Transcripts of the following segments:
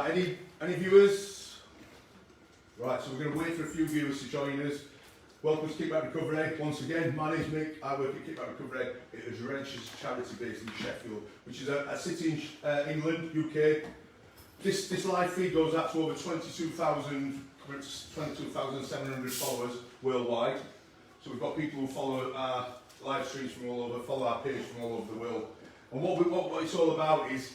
Right, any viewers? Right, so we're going to wait for a few viewers to join us. Welcome to Kickback Recovery. Once again, my name's Mick. I work at Kickback Recovery. It is a registered charity based in Sheffield, which is a city in England, UK. This live feed goes out to over 22,700 followers worldwide. So we've got people who follow our live streams from all over, follow our page from all over the world. And what it's all about is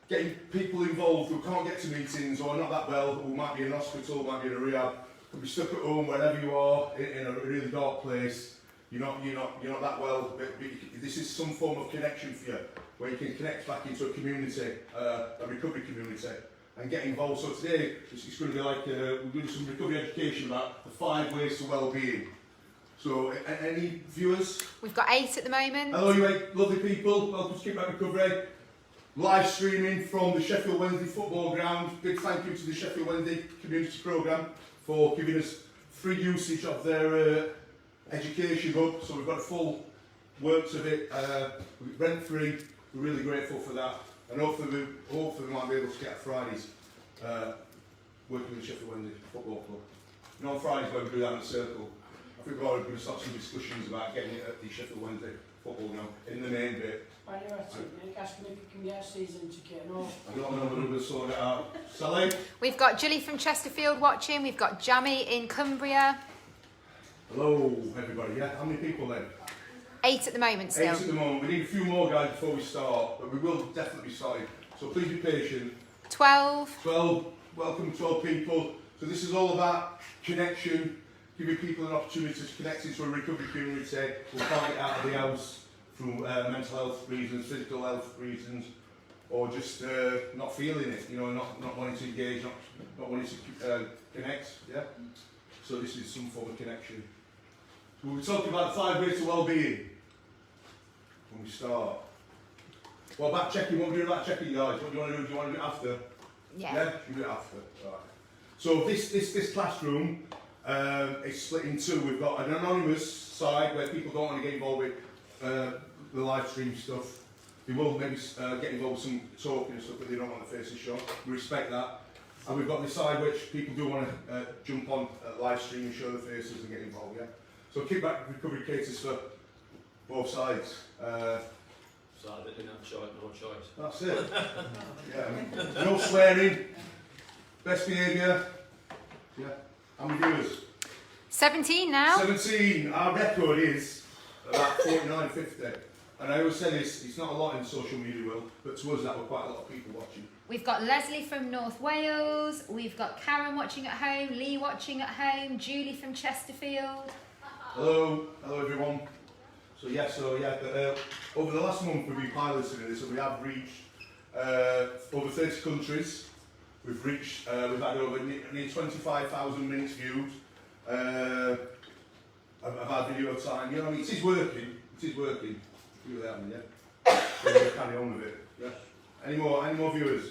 getting people involved who can't get to meetings or not that well, who might be in hospital, might be in a rehab, could be stuck at home, wherever you are, in a really dark place. You're not that well. This is some form of connection for you, where you can connect back into a community, a recovery community, and get involved. So today, it's going to be like we're doing some recovery education about the 5 ways to well-being. So, any viewers? We've got 8 at the moment. Hello, you 8 lovely people. Welcome to Kickback Recovery. Live streaming from the Sheffield Wednesday football ground. Big thank you to the Sheffield Wednesday Community Programme for giving us free usage of their education hub. So we've got a full works of it, rent free. We're really grateful for that, and hopefully we might be able to get Fridays working with the Sheffield Wednesday Football Club. You know, on Fridays when we do that in a circle, I think we're already going to start some discussions about getting it at the Sheffield Wednesday football ground in the main bit. I don't know whether we'll sort it out. Sally? We've got Julie from Chesterfield watching. We've got Jamie in Cumbria. Hello, everybody. Yeah, how many people then? 8 at the moment still. 8 at the moment. We need a few more guys before we start, but we will definitely be starting. So please be patient. 12. 12. Welcome 12 people. So this is all about connection, giving people an opportunity to connect into a recovery community who can't get out of the house through mental health reasons, physical health reasons, or just not feeling it, not wanting to engage, not wanting to connect, yeah? So this is some form of connection. So we'll be talking about 5 ways to well-being when we start. What about checking? What are we doing about checking, guys? What do you want to do? Do you want to do it after? Yeah. Yeah, you do it after. Right. So this classroom is split in 2. We've got an anonymous side where people don't want to get involved with the live stream stuff. They will maybe get involved with some talking and stuff, but they don't want the faces shown. We respect that. And we've got this side which people do want to jump on live stream and show their faces and get involved, yeah? So Kickback Recovery caters for both sides. So they didn't have no choice. That's it. Yeah, no swearing, best behaviour. Yeah. How many viewers? 17 now. 17. Our record is about 49, 50. And I always say this, it's not a lot in the social media world, but to us that were quite a lot of people watching. We've got Leslie from North Wales. We've got Karen watching at home, Lee watching at home, Julie from Chesterfield. Hello everyone. So over the last month we've been piloting this, and we have reached over 30 countries. We've had over nearly 25,000 minutes viewed of our video time. You know, I mean, it is working. It is working. It's really happening, yeah. So we'll carry on with it. Yeah. Any more viewers?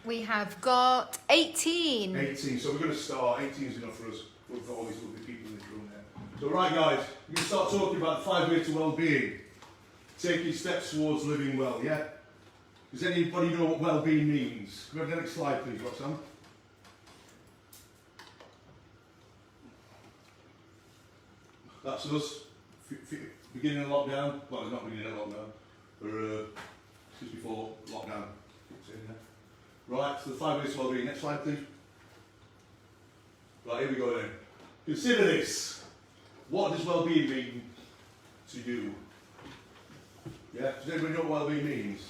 We have got 18. 18. So we're going to start. 18 is enough for us. We've got all these lovely people in this room there. So right, guys, we're going to start talking about 5 ways to well-being. Taking steps towards living well. Yeah. Does anybody know what well-being means? Can we have the next slide, please, Roxanne? That's us. Beginning of lockdown. Well, it's not beginning of lockdown. We're just before lockdown. Right, so the 5 ways to well-being. Next slide, please. Right, here we go then. Consider this. What does well-being mean to you? Yeah, does anybody know what well-being means?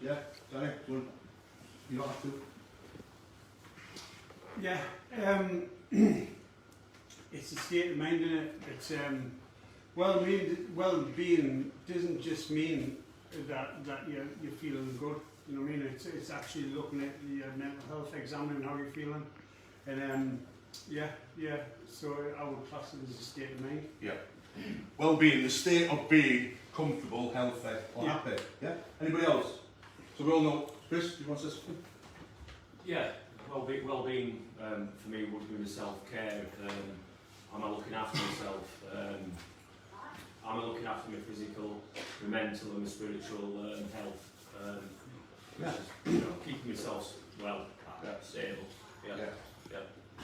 Yeah, Danny, you don't have to. Yeah, it's a state of mind, isn't it? It's well-being doesn't just mean that you're feeling good. You know what I mean? It's actually looking at your mental health, examining how you're feeling, and So I would class it as a state of mind. Yeah. Well-being, the state of being comfortable, healthy, or happy. Yeah. Anybody else? So we all know. Chris, do you want to say something? Yeah. Well-being for me would be the self-care. Am I looking after myself? Am I looking after my physical, my mental, and my spiritual health? Keeping stable. Yeah. Yeah.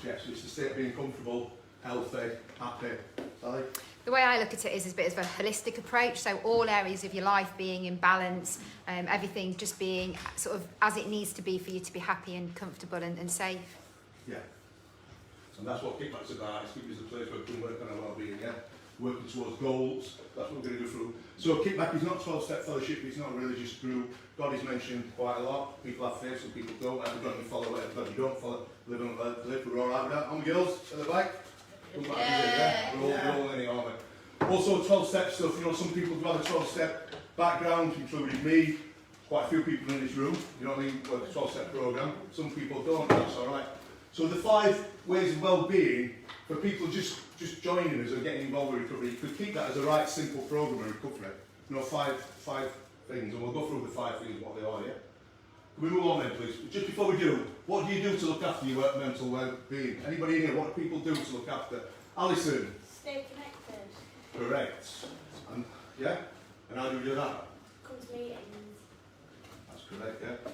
Yeah, so it's the state of being comfortable, healthy, happy. Sally? The way I look at it is a bit of a holistic approach, so all areas of your life being in balance, everything just being sort of as it needs to be for you to be happy and comfortable and safe. Yeah. And that's what Kickback's about. It's a place where we can work on our well-being, yeah? Working towards goals, that's what we're going to go through. So Kickback is not a 12-step fellowship, it's not a religious group. God is mentioned quite a lot. People have faith, some people don't. Everybody follow it, everybody don't follow it. Live and let live, we're all right with that. On girls, at the back. Come back, yeah. We're all in it, aren't we? Also 12-step stuff, you know, some people have had a 12-step background, including me. Quite a few people in this room, you know what I mean, with a 12-step programme. Some people don't, that's alright. So the 5 ways of well-being, for people just joining us or getting involved with recovery, you could keep that as a right simple programme of recovery. You know, 5 things, and we'll go through the 5 things, what they are, yeah? Can we move on then, please? Just before we do, what do you do to look after your mental well-being? Anybody in here, what do people do to look after? Alison? Stay connected. Correct. And, yeah? And how do we do that? Come to meetings. That's correct, yeah.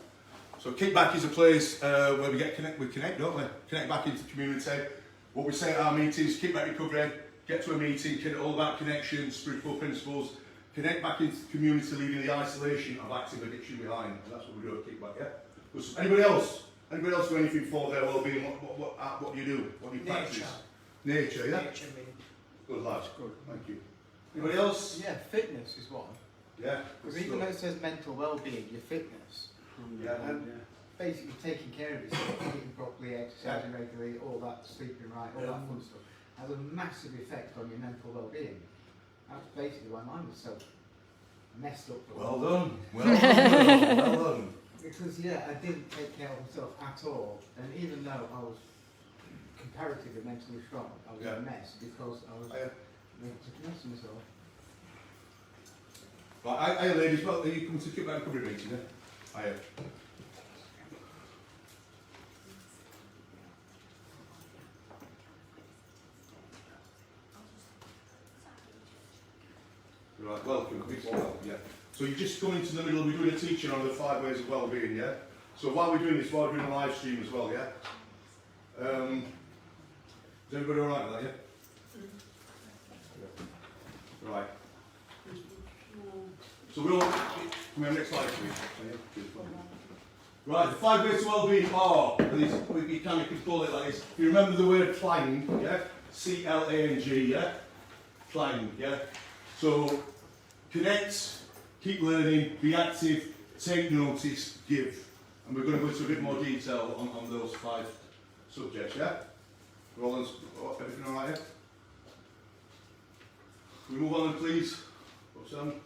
So Kickback is a place where we connect, don't we? Connect back into the community. What we say at our meetings, Kickback Recovery, get to a meeting, all about connection, spiritual principles, connect back into the community, leaving the isolation of active addiction behind. And that's what we do at Kickback, yeah? Anybody else? Anybody else do anything for their well-being? What do you do? What do you practice? Nature, yeah? Nature, Good lad. good. Thank you. Anybody else? Yeah, fitness is one. Yeah. Because even though it says mental well-being, your fitness, Yeah. basically taking care of yourself, eating properly, exercising regularly, all that, sleeping right, all that fun stuff, has a massive effect on your mental well-being. That's basically why mine was so messed up. Well done. Well done. Well done. Because yeah, I didn't take care of myself at all, and even though I was comparatively mentally strong, I was Yeah. a mess because I was taking care of myself. Right, I ladies, well, are you coming to Kickback Recovery meeting, yeah? I am. Right, welcome, big welcome, yeah. So you just come into the middle, we're doing a teaching on the 5 ways of well-being, yeah? So while we're doing this, while we're doing a live stream as well, yeah? Is everybody alright with that, yeah? Right. So we're all, can we have next slide please? Right, the 5 ways to well-being are, you kind of could call it like this. If you remember the word clang, yeah? C-L-A-N-G, yeah? Clang, yeah? So, connect, keep learning, be active, take notice, give. And we're going to go into a bit more detail on those 5 subjects, yeah? We're all everything alright, yeah? Can we move on then, please? What's on?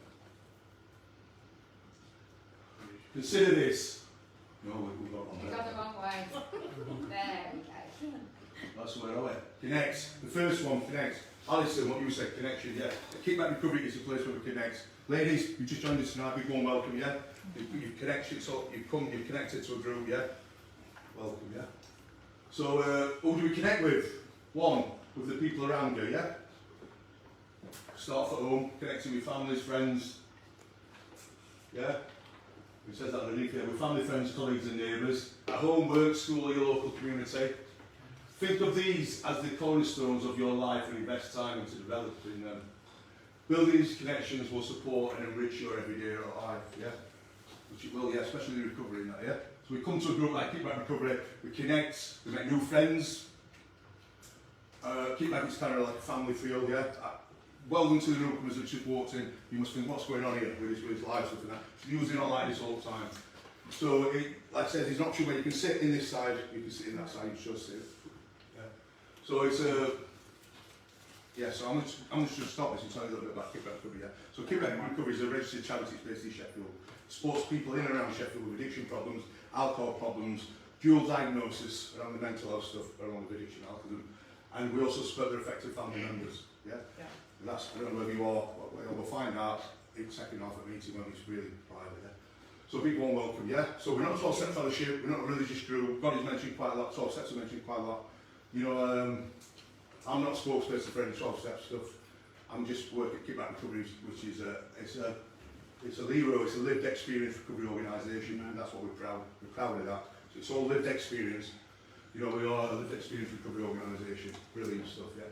Consider this. No, we've got one You've there. gone the wrong way. There we go. That's where I went. Connect. The first one, connect. Alison, what you said, connection, yeah. Kickback Recovery is a place where we connect. Ladies, you just joined us tonight, big warm welcome, yeah. You've connected, so you've connected to a group, yeah. Welcome, yeah. So, who do we connect with? 1, with the people around you, yeah. Start at home, connecting with families, friends, yeah. It says that underneath here, with family, friends, colleagues and neighbours. At home, work, school or your local community. Think of these as the cornerstones of your life and invest time into developing them. Building these connections will support and enrich your everyday life, yeah? Which it will, yeah, especially the recovery in that, yeah? So we come to a group like Kickback Recovery, we connect, we make new friends. Kickback is kind of like a family feel, yeah? Welcome to the group, as you just walked in, you must think, what's going on here with his life stuff and that. So usually not like this all the time. So, like I said, there's an option where you can sit in this side, you can sit in that side, you just sit. Yeah. So it's yeah, so I'm just going to stop this and tell you a little bit about Kickback Recovery, yeah. So Kickback Recovery is a registered charity based in Sheffield. Supports people in and around Sheffield with addiction problems, alcohol problems, dual diagnosis around the mental health stuff, around the addiction, alcoholism. And we also support their affected family members, yeah. And that's, I don't know whether you are, we'll find out in the second half of the meeting when it's really private, yeah. So big warm welcome, yeah. So we're not a 12-step fellowship, we're not a religious group. God is mentioned quite a lot, 12 steps are mentioned quite a lot. You know, I'm not a spokesperson for any 12-step stuff. I'm just working at Kickback Recovery, which is it's a LERO, it's a lived experience recovery organisation, and that's what we're proud of that. It's It's all lived experience. You know, we are a lived experience recovery organisation. Brilliant stuff, yeah.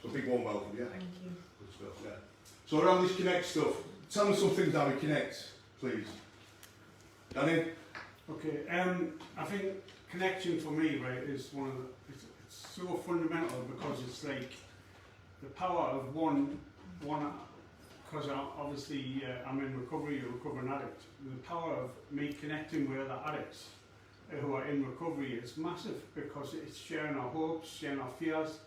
So big warm welcome, yeah. Thank you. Good stuff, yeah. So around this Connect stuff, tell me some things how we connect, please. Danny? Okay, I think connection for me, right, is one of the, it's so fundamental because it's like the power of one, because obviously I'm in recovery, a recovering addict. The power of me connecting with other addicts who are in recovery is massive because it's sharing our hopes, sharing our fears,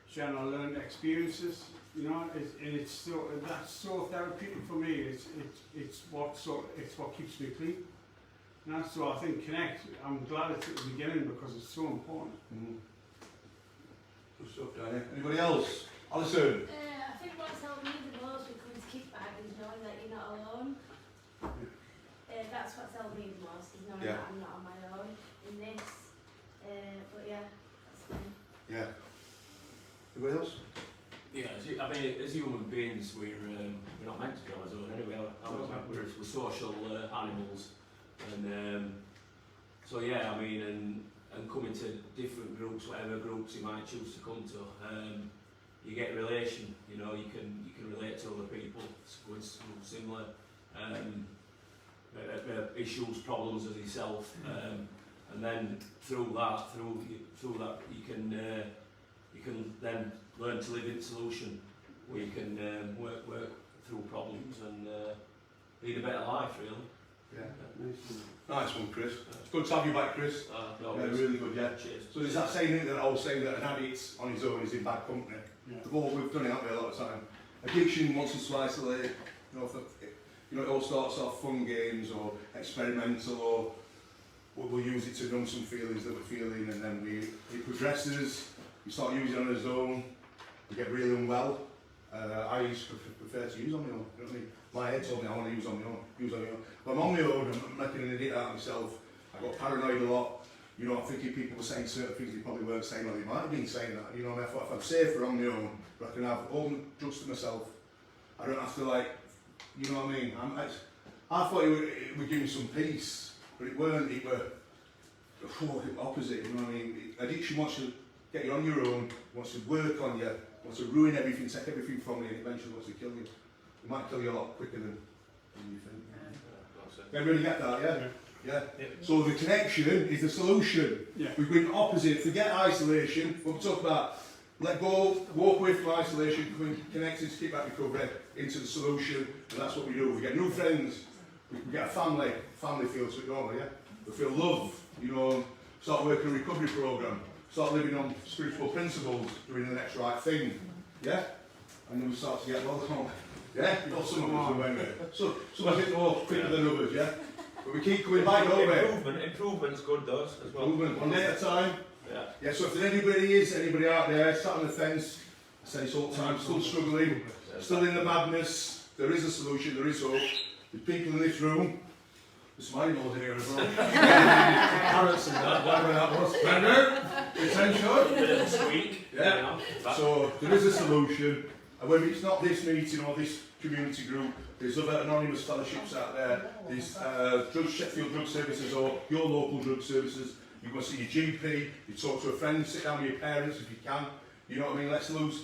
sharing our learned experiences. You know, it's so, that's so therapeutic for me. It's what keeps me clean. You know, so I think connect. I'm glad it's at the beginning because it's so important. Good stuff, Danny. Anybody else? Alison? I think what's helped me the most with coming to kickback is knowing that you're not alone. That's what's helped me the most, is knowing that I'm not on my own in this. But yeah, that's fine. Yeah. Anybody else? Yeah, I mean, as human beings, we're not meant to be on our own anyway. We're social animals, and so yeah, I mean, and coming to different groups, whatever groups you might choose to come to, you get relation. You know, you can relate to other people going through similar issues, problems as yourself, and then through that you can then learn to live in solution, where you can work through problems and lead a better life, really. Yeah. Nice one, Chris. It's good to have you back, Chris. No, yeah, really good, yeah. Cheers. So there's that saying that I was saying that an addict on his own is in bad company. Yeah. We've done it, haven't we, a lot of time. Addiction wants us to isolate. You know, it all starts off fun games or experimental, or we'll use it to numb some feelings that we're feeling, and then it progresses. We start using it on his own. We get really unwell. I used to prefer to use on my own. You know what I mean? My head told me I want to use on my own. Use on my own. But I'm on my own. I'm making an idiot out of myself. I got paranoid a lot. You know, I'm thinking people were saying certain things they probably weren't saying, or they might have been saying that. You know, and I thought if I'm safer on my own, I can have all the drugs to myself. I don't have to, like, you know what I mean? I thought it would give me some peace, but it weren't. It were the opposite. You know what I mean? Addiction wants to get you on your own, wants to work on you, wants to ruin everything, take everything from you, and eventually wants to kill you. It might kill you a lot quicker than you think. Everybody get that, yeah? Yeah. So the connection is the solution. Yeah. We've been opposite. Forget isolation. We'll talk about let go, walk away from isolation, coming connected to keep that recovery into the solution, and that's what we do. We get new friends. We get a family feel to it all, yeah? We feel love, you know, start working a recovery program, start living on spiritual principles, doing the next right thing, yeah? And then we start to get well, yeah? Well, some of us are anyway. So some of it more quicker than others, yeah? But we keep coming back, don't we? Improvement's good, though, as well. Improvement, one day at a time. Yeah. Yeah, so if there's anybody out there sat on the fence, I say this all the time, still struggling, still in the madness, there is a solution, there is hope. There's people in this room, there's my in-laws in here as well. Parrots and that, whatever that was. Remember? Attention? Bit of a squeak. Yeah. So there is a solution. And whether it's not this meeting or this community group, there's other anonymous fellowships out there. There's Sheffield Drug Services or your local drug services. You go see your GP, you talk to a friend, sit down with your parents if you can. You know what I mean? Let's lose.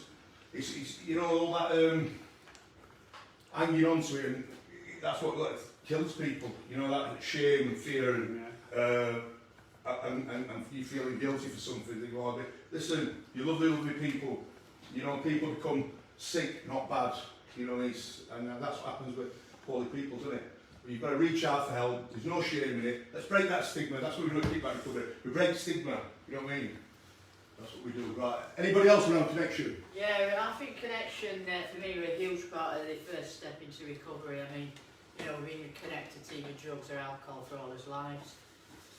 It's you know, all that hanging on to it, and that's what kills people. You know, that shame and fear and you feeling guilty for something that you are. Listen, you lovely people. You know, people become sick, not bad. You know, and that's what happens with poorly people, doesn't it? You've got to reach out for help. There's no shame in it. Let's break that stigma. That's what we're going to keep back recovery. We break stigma. You know what I mean? That's what we do. Right. Anybody else around connection? Yeah, I think connection for me was a huge part of the first step into recovery. I mean, you know, we've been connected to either drugs or alcohol for all his lives.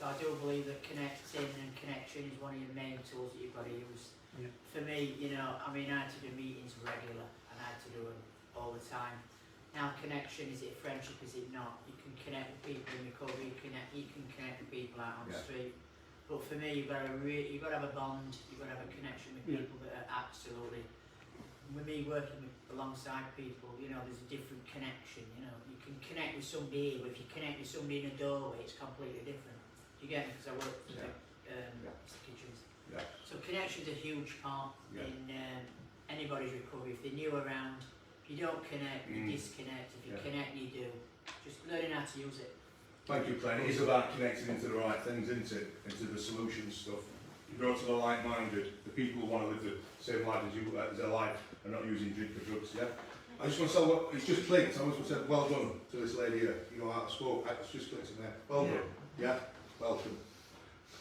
So I do believe that connecting and connection is one of your main tools that you've got to use. Yeah. For me, you know, I mean, I had to do meetings regular and I had to do them all the time. Now, connection, is it friendship, is it not? You can connect with people in recovery, you can connect with people out on the street. But for me, you've got to have a bond, you've got to have a connection with people that are absolutely, with me working alongside people, you know, there's a different connection, you know. You can connect with somebody here, but if you connect with somebody in a doorway, it's completely different. Do You get me? Because I work for Yeah. the kitchens. Yeah. So connection's a huge part Yeah. in anybody's recovery. If they're new around, if you don't connect, you disconnect. If you Yeah. connect, you do. Just learning how to use it. Thank you, Glenn. It is about connecting into the right things, isn't it? Into the solution stuff. You go to the like-minded, the people who want to live the same life as you, as their life, and not using drink or drugs, yeah? I just want to say, what it's just clicked. I just want to say, well done to this lady here. You know, I spoke, it's just clicked in there. Well done. Yeah? Welcome.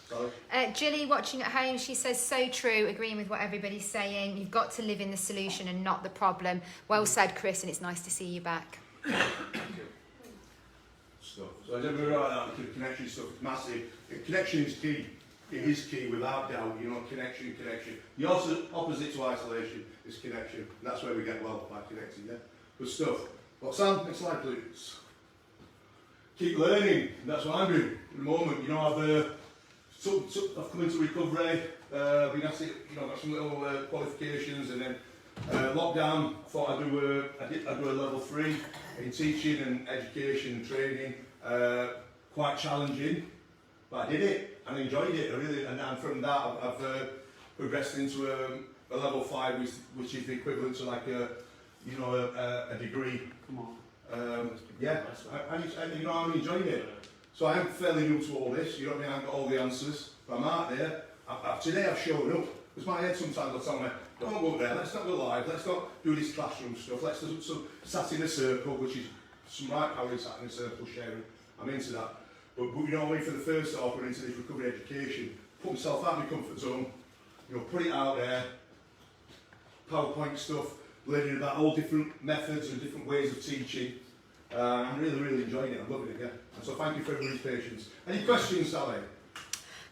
Sorry? Jilly watching at home, she says, so true, agreeing with what everybody's saying. You've got to live in the solution and not the problem. Well said, Chris, and it's nice to see you back. Stuff. So as everybody right now, the connection stuff is massive. Connection is key. It is key, without doubt. You know, connection. The opposite to isolation is connection. And that's where we get well, by connecting, yeah? Good stuff. Well, Sam, next slide, please. Keep learning. That's what I'm doing at the moment. You know, I've come into recovery, been asked, you know, got some little qualifications, and then lockdown, thought I'd do a level 3 in teaching and education and training. Quite challenging, but I did it and enjoyed it. I really, and from that I've progressed into a level 5, which is the equivalent to like a degree. Come on. Yeah, and you know, I'm enjoying it. So I am fairly new to all this. You know what I mean? I haven't got all the answers, but I'm out there. Today I've shown up. Because my head sometimes will tell me, don't go there, let's not go live, let's not do this classroom stuff, let's do some sat in a circle, which is some right power in sat in a circle sharing. I'm into that. But you know what I mean, for the first half, we're into this recovery education, put myself out of my comfort zone, you know, put it out there, PowerPoint stuff, learning about all different methods and different ways of teaching. I'm really, really enjoying it, I'm loving it, yeah. And so thank you for everybody's patience. Any questions, Sally?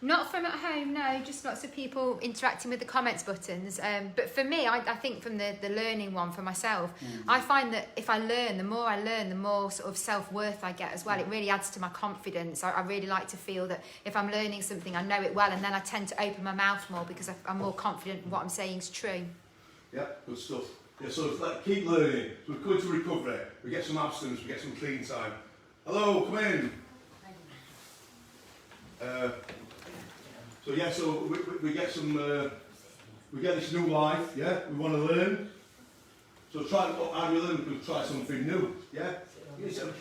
Not from at home, no, just lots of people interacting with the comments buttons. But for me, I think from the learning one for myself, I find that if I learn, the more I learn, the more sort of self-worth I get as well. It really adds to my confidence. I really like to feel that if I'm learning something, I know it well, and then I tend to open my mouth more because I'm more confident what I'm saying is true. Yeah, good stuff. Yeah, so it's like keep learning. So we're going to recovery. We get some abstinence, we get some clean time. Hello, come in. So yeah, so we get some, we get this new life, yeah, we want to learn. So how do we learn? We try something new, yeah?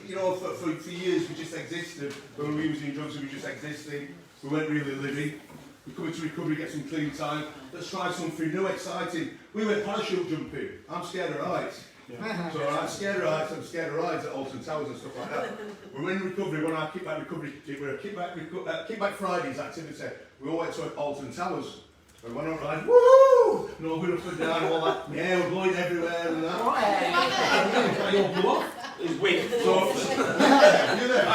You know, for years we just existed. When we were using drugs, we were just existing. We weren't really living. We come into recovery, get some clean time. Let's try something new, exciting. We went parachute jumping. I'm scared of heights. Yeah. So I'm scared of heights, I'm scared of rides at Alton Towers and stuff like that. We're in recovery, when our kickback recovery, we're a kickback Fridays activity. We all went to Alton Towers. We went on ride, woo! No, we're up and down, all that. Yeah, we're blowing everywhere and that. You all blew off. It's weird. So, yeah, you're there.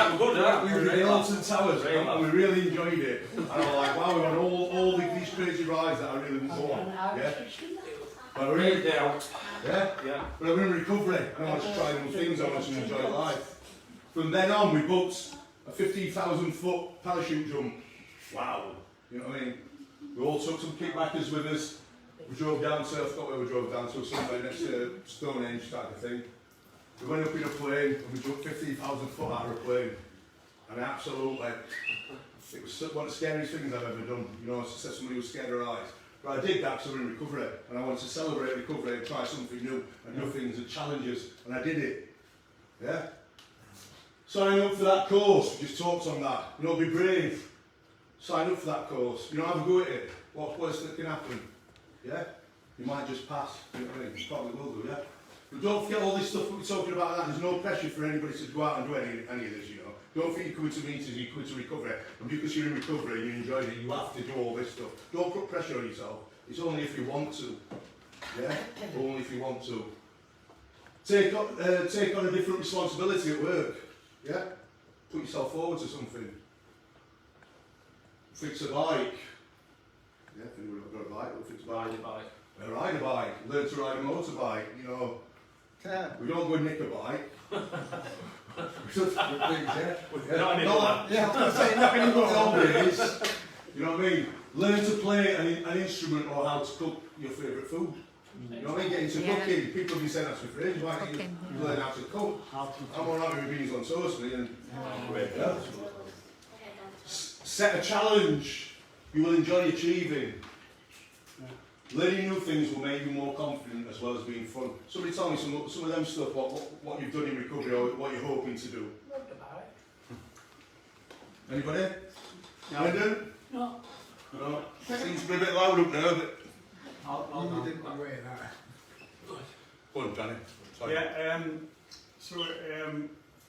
We were in Alton Towers and we really enjoyed it. And I was like, wow, we went all these crazy rides that I really didn't go on. Yeah. But we're in down. Yeah? Yeah. But I'm in recovery and I want to try new things, I want to enjoy life. From then on, we booked a 15,000 foot parachute jump. Wow. You know what I mean? We all took some kickbackers with us. We drove down to, I forgot where we drove down to, somewhere next to Stonehenge type of thing. We went up in a plane and we jumped 15,000 foot out of a plane. And absolutely, it was one of the scariest things I've ever done. You know, as somebody who's scared of heights. But I did that because I was in recovery, and I wanted to celebrate recovery and try something new and new things and challenges, and I did it. Yeah? Sign up for that course, we just talked on that. You know, be brave. Sign up for that course. You know, have a go at it. What's worst that can happen? Yeah? You might just pass. You know what I mean? You probably will do, yeah? But don't forget all this stuff that we're talking about. That. There's no pressure for anybody to go out and do any of this, you know. Don't think you're coming to meetings, you're coming to recovery, and because you're in recovery and you enjoy it, you have to do all this stuff. Don't put pressure on yourself. It's only if you want to. Yeah? Only if you want to. Take on a different responsibility at work. Yeah? Put yourself forward to something. Fix a bike. Yeah, if anybody's got a bike, we'll fix a bike. Ride a bike. Learn to ride a motorbike, you know. We don't go and nick a bike. Not anymore. You know what I mean? Learn to play an instrument or how to cook your favourite food. You know what I mean? Get into cooking. People have been saying that's for fridge. Why don't you learn how to cook? I'm alright with beans on toast, me. And Set a challenge you will enjoy achieving. Yeah. Learning new things will make you more confident as well as being fun. Somebody tell me some of them stuff, what you've done in recovery or what you're hoping to do. Loved about it. Anybody? Brendan? No. No. Seems to be a bit loud up there, but... You didn't agree with that. Go on, Danny. Sorry. Yeah,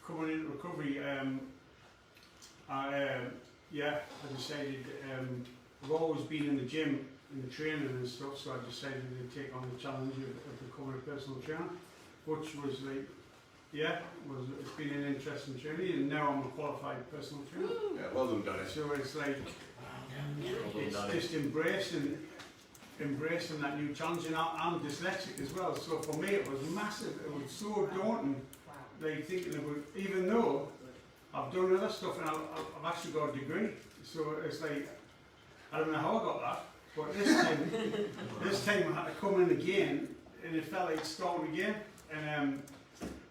coming into recovery, I decided, I've always been in the gym, in the training and stuff, so I decided to take on the challenge of becoming a personal trainer, which was like, it's been an interesting journey, and now I'm a qualified personal trainer. Yeah, well done, Danny. So it's like, it's Danny. just embracing that new challenge, and I'm dyslexic as well, so for me it was massive. It was so daunting, like thinking about, even though I've done other stuff and I've actually got a degree, so it's like, I don't know how I got that, but this time I had to come in again, and it felt like starting again, and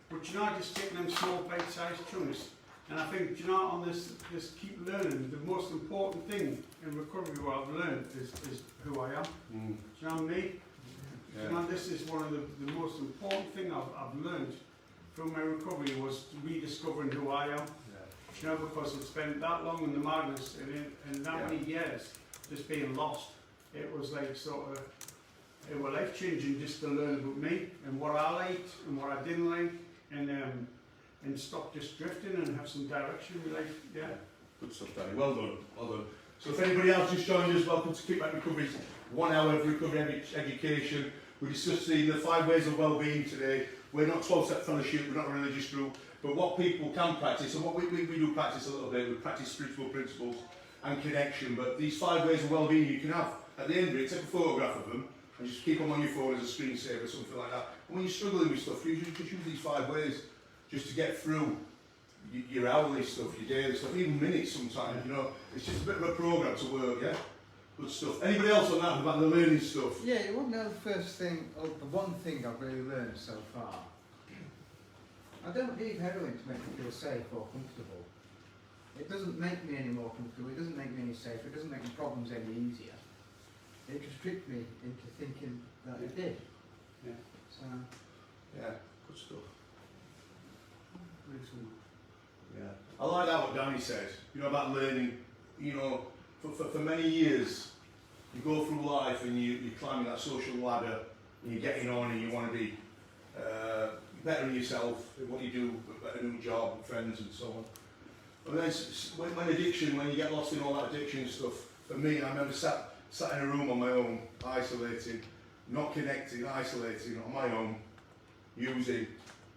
but you know, just taking them small bite-sized chunks. And I think, you know, on this keep learning, the most important thing in recovery what I've learned is who I am. Mm. Do you know me? Yeah. You know, this is one of the most important thing I've learned from my recovery was rediscovering who I am. Yeah. You know, because I've spent that long in the madness and that many years just being lost. It was like sort of, it was life changing just to learn about me and what I liked and what I didn't like, and stop just drifting and have some direction in life. Yeah. Good stuff, Danny. Well done. Well done. So if anybody else just joined us, welcome to Kickback Recovery's 1 hour of recovery education. We're discussing the 5 ways of well-being today. We're not 12-step fellowship, we're not a religious group, but what people can practice, and what we do practice a little bit, we practice spiritual principles and connection, but these 5 ways of well-being you can have. At the end of it, take a photograph of them and just keep them on your phone as a screensaver or something like that. And when you're struggling with stuff, you just use these 5 ways just to get through your hourly stuff, your daily stuff, even minutes sometimes, you know. It's just a bit of a program to work, yeah? Good stuff. Anybody else on that about the learning stuff? Yeah, you want to know the first thing, or the one thing I've really learned so far. I don't need heroin to make me feel safe or comfortable. It doesn't make me any more comfortable, it doesn't make me any safer, it doesn't make my problems any easier. It just tricked me into thinking that it did. Yeah. So, Yeah, good stuff. Yeah. I like that what Danny said, you know, about learning, you know, for many years, you go through life and you're climbing that social ladder and you're getting on and you want to be bettering yourself in what you do, a better new job, friends and so on. And then when addiction, when you get lost in all that addiction stuff, for me, I remember sat in a room on my own, isolating, not connecting, isolating, on my own, using,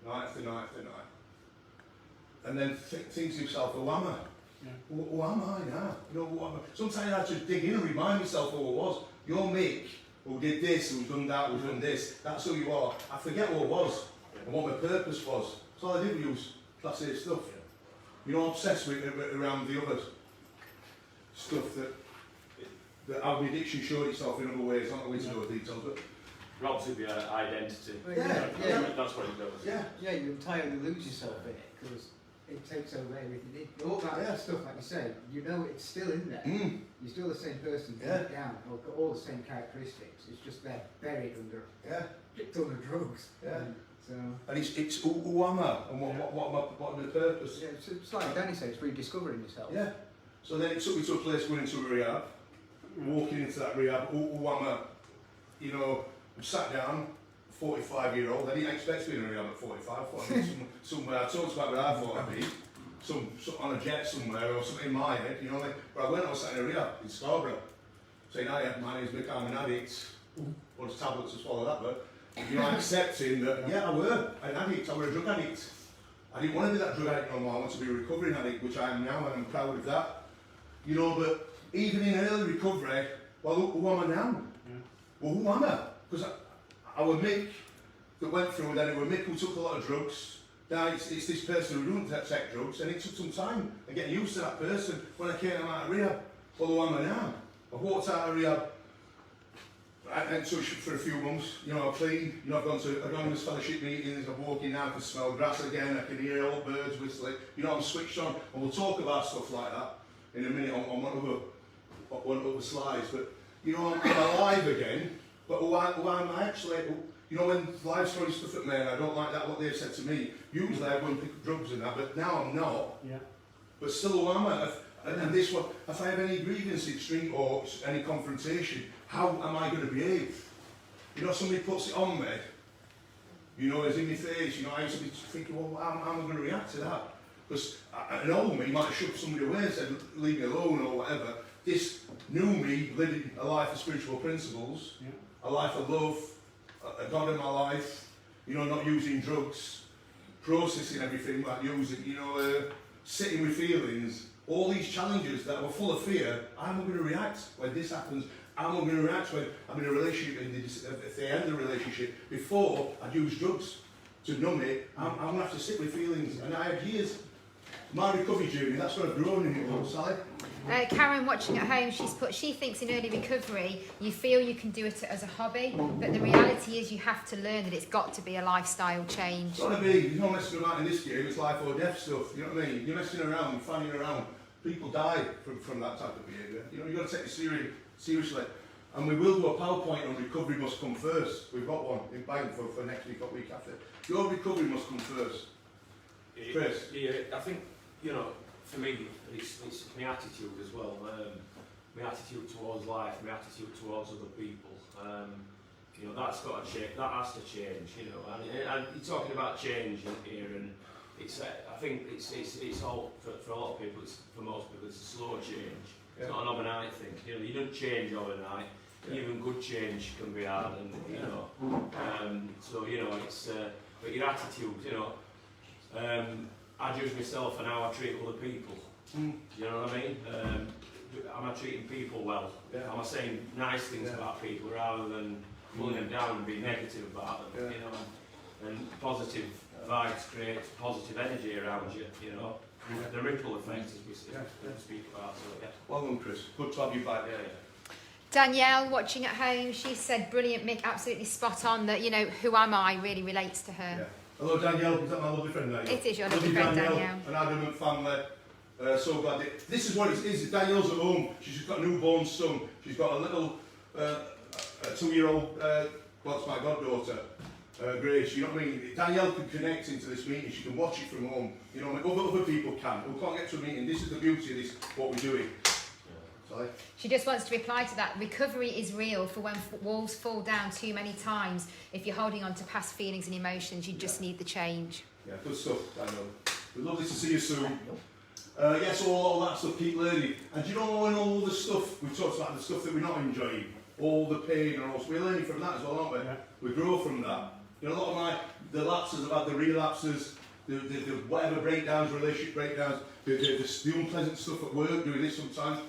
night after night after night. And then think to yourself, who am I? Yeah. Who am I now? You know, who am I? Sometimes I have to dig in and remind myself who I was. You're Mick, who did this, who's done that, who's done this. That's who you are. I forget who I was and what my purpose was. So all I did was use Class A stuff. You're not obsessed with around the other stuff that how the addiction showed itself in other ways. I'm not going to know the details, but Rob's with your identity. yeah. That's what it does. Yeah, you entirely lose yourself in it, because it takes over everything. All that stuff, like you say, you know it's still in there. Mm. You're still the same person deep down, or got all the same characteristics. It's just they're buried under a ton of drugs. Yeah. So. And it's who am I and what am I purpose? Yeah, it's like Danny said, it's rediscovering yourself. Yeah. So then it took me to a place going into a rehab, walking into that rehab, who am I? You know, I'm sat down, 45-year-old, I didn't expect to be in a rehab at 45, I thought I'd be somewhere, I talked about where I thought I'd be, some on a jet somewhere or something in my head, you know, but I went, I was sat in a rehab in Scarborough, saying, hi, my name's Mick, I'm an addict, wants tablets to swallow that, but, you know, accepting that, yeah, I were an addict, I were a drug addict. I didn't want to be that drug addict no more, I want to be a recovering addict, which I am now, and I'm proud of that. You know, but even in early recovery, well, who am I now? Yeah. Well, who am I? Because I was Mick that went through, then it was Mick who took a lot of drugs. Now it's this person who doesn't take drugs, and it took some time and getting used to that person when I came out of rehab. Well, who am I now? I walked out of rehab, I went to for a few months, you know, I'm clean, you know, I've gone to anonymous fellowship meetings, I'm walking now, I can smell grass again, I can hear old birds whistling, you know, I'm switched on, and we'll talk about stuff like that. in a minute on one of the slides. But you know, I'm alive again. But who am I actually? You know, when life story stuff at me, and I don't like that what they've said to me. Usually I go and pick up drugs and that, but now I'm not. Yeah. But still, who am I? And this one, if I have any grievances, street or any confrontation, how am I going to behave? You know, somebody puts it on me. You know, it's in my face. You know, I used to be thinking, well, how am I going to react to that? Because an old me might have shoved somebody away and said, leave me alone or whatever. This new me, living a life of spiritual principles, a life of love, a God in my life, you know, not using drugs, processing everything like using, you know, sitting with feelings, all these challenges that were full of fear. How am I going to react when this happens? How am I going to react when I'm in a relationship and if they end the relationship? Before I'd use drugs to numb it, I'm going to have to sit with feelings. And I had years. My recovery journey, that's what I've grown in it all, Sally. Karen watching at home, she thinks in early recovery you feel you can do it as a hobby, but the reality is you have to learn that it's got to be a lifestyle change. It's got to be. You're not messing around in this game, it's life or death stuff, you know what I mean? You're messing around, fanning around. People die from that type of behaviour. You know, you've got to take it seriously. And we will do a PowerPoint on recovery must come first. We've got one in bank for next week or week after. Your recovery must come first. Chris? Yeah, I think, you know, for me, it's my attitude as well. My attitude towards life, my attitude towards other people. You know, that's got to change. That has to change. You know, and you're talking about change here, and it's. I think it's all for a lot of people. For most people, it's a slow change. It's not an overnight thing. You know, you don't change overnight. Even good change can be hard, and you know. So you know, it's. But your attitude, you know. I judge myself and how I treat other people. You know what I mean? Am I treating people well? Am I saying nice things about people rather than pulling them down and being negative about them? You know, and positive vibes create positive energy around you. You know, the ripple effect, as we speak about. So yeah. Well done, Chris. Good to have you back. Danielle watching at home, she said, "Brilliant, Mick, absolutely spot on." That, you know, who am I really relates to her. Hello Danielle, is that my lovely friend Danielle? It is your lovely friend Danielle. And Adam and family, so glad this is what it is. Danielle's at home, she's just got a newborn son, she's got a little 2-year-old, well, it's my goddaughter, Grace, you know what I mean? Danielle can connect into this meeting, she can watch it from home, you know what I mean? Other people can, who can't get to a meeting. This is the beauty of this, what we're doing. Sorry? She just wants to reply to that. Recovery is real for when walls fall down too many times. If you're holding on to past feelings and emotions, you just need the change. Yeah, good stuff, Daniel. We'd lovely to see you soon. Yes, all that stuff, keep learning. And do you know, in all the stuff, we've talked about the stuff that we're not enjoying, all the pain and all, so we're learning from that as well, aren't we? We grow from that. You know, a lot of the lapses, I've had the relapses, the whatever breakdowns, relationship breakdowns, the unpleasant stuff at work, doing this sometimes,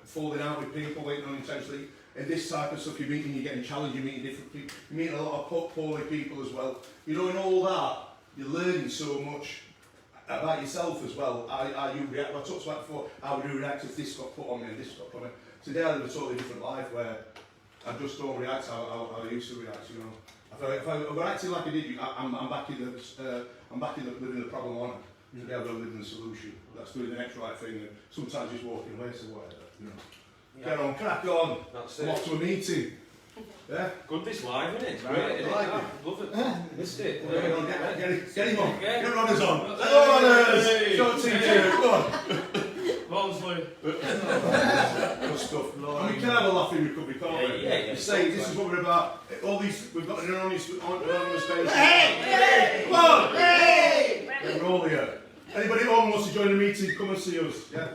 falling out with people, waiting unintentionally. And this type of stuff, you're getting challenged, you're meeting different people, you're meeting a lot of poorly people as well. You know, in all that, you're learning so much about yourself as well. How you react. I talked about before, how would you react if this got put on me and this got put on me. Today I live a totally different life where I just don't react how I used to react, you know. If I were acting like I did, I'm back in living the problem on it. Today I've got to live in the solution. That's doing the next right thing and sometimes just walking away, so whatever, you know. Get on, crack on. That's I'm off to a meeting. Yeah? Good this live, isn't it? It's Right, great, isn't it? like Ah, love it. Missed it. Get him on. Yeah. Get runners on. Hello, runners! Hey. Don't teach you. Come on. Barnsley. Good stuff. And we can have a laugh in recovery, can't we? Yeah. You say, this is what we're about. All these, we've got an anonymous page. Hey! Come on! Hey! We're all here. Anybody at home wants to join the meeting, come and see us. Yeah?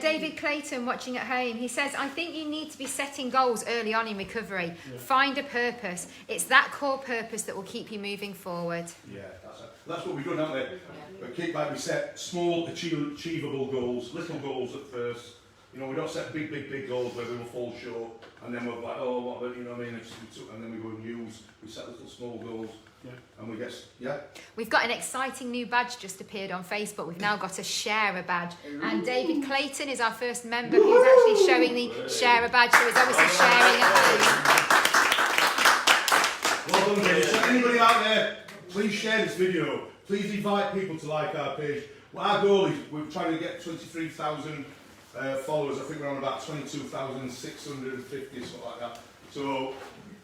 David Clayton watching at home, he says, I think you need to be setting goals early on in recovery. Find a purpose. It's that core purpose that will keep you moving forward. Yeah, that's what we've done, haven't we? But keep like we set small, achievable goals, little goals at first. You know, we don't set big goals where we will fall short, and then we're like, oh, what about, you know what I mean? And then we go and use. We set little small goals. And we get, We've got an exciting new badge just appeared on Facebook. We've now got a Sharer badge. And David Clayton is our first member who's actually showing the Sharer badge, so he's obviously sharing at home. Well done, David. So anybody out there, please share this video. Please invite people to like our page. Well, our goal is we're trying to get 23,000 followers. I think we're on about 22,650, something like that. So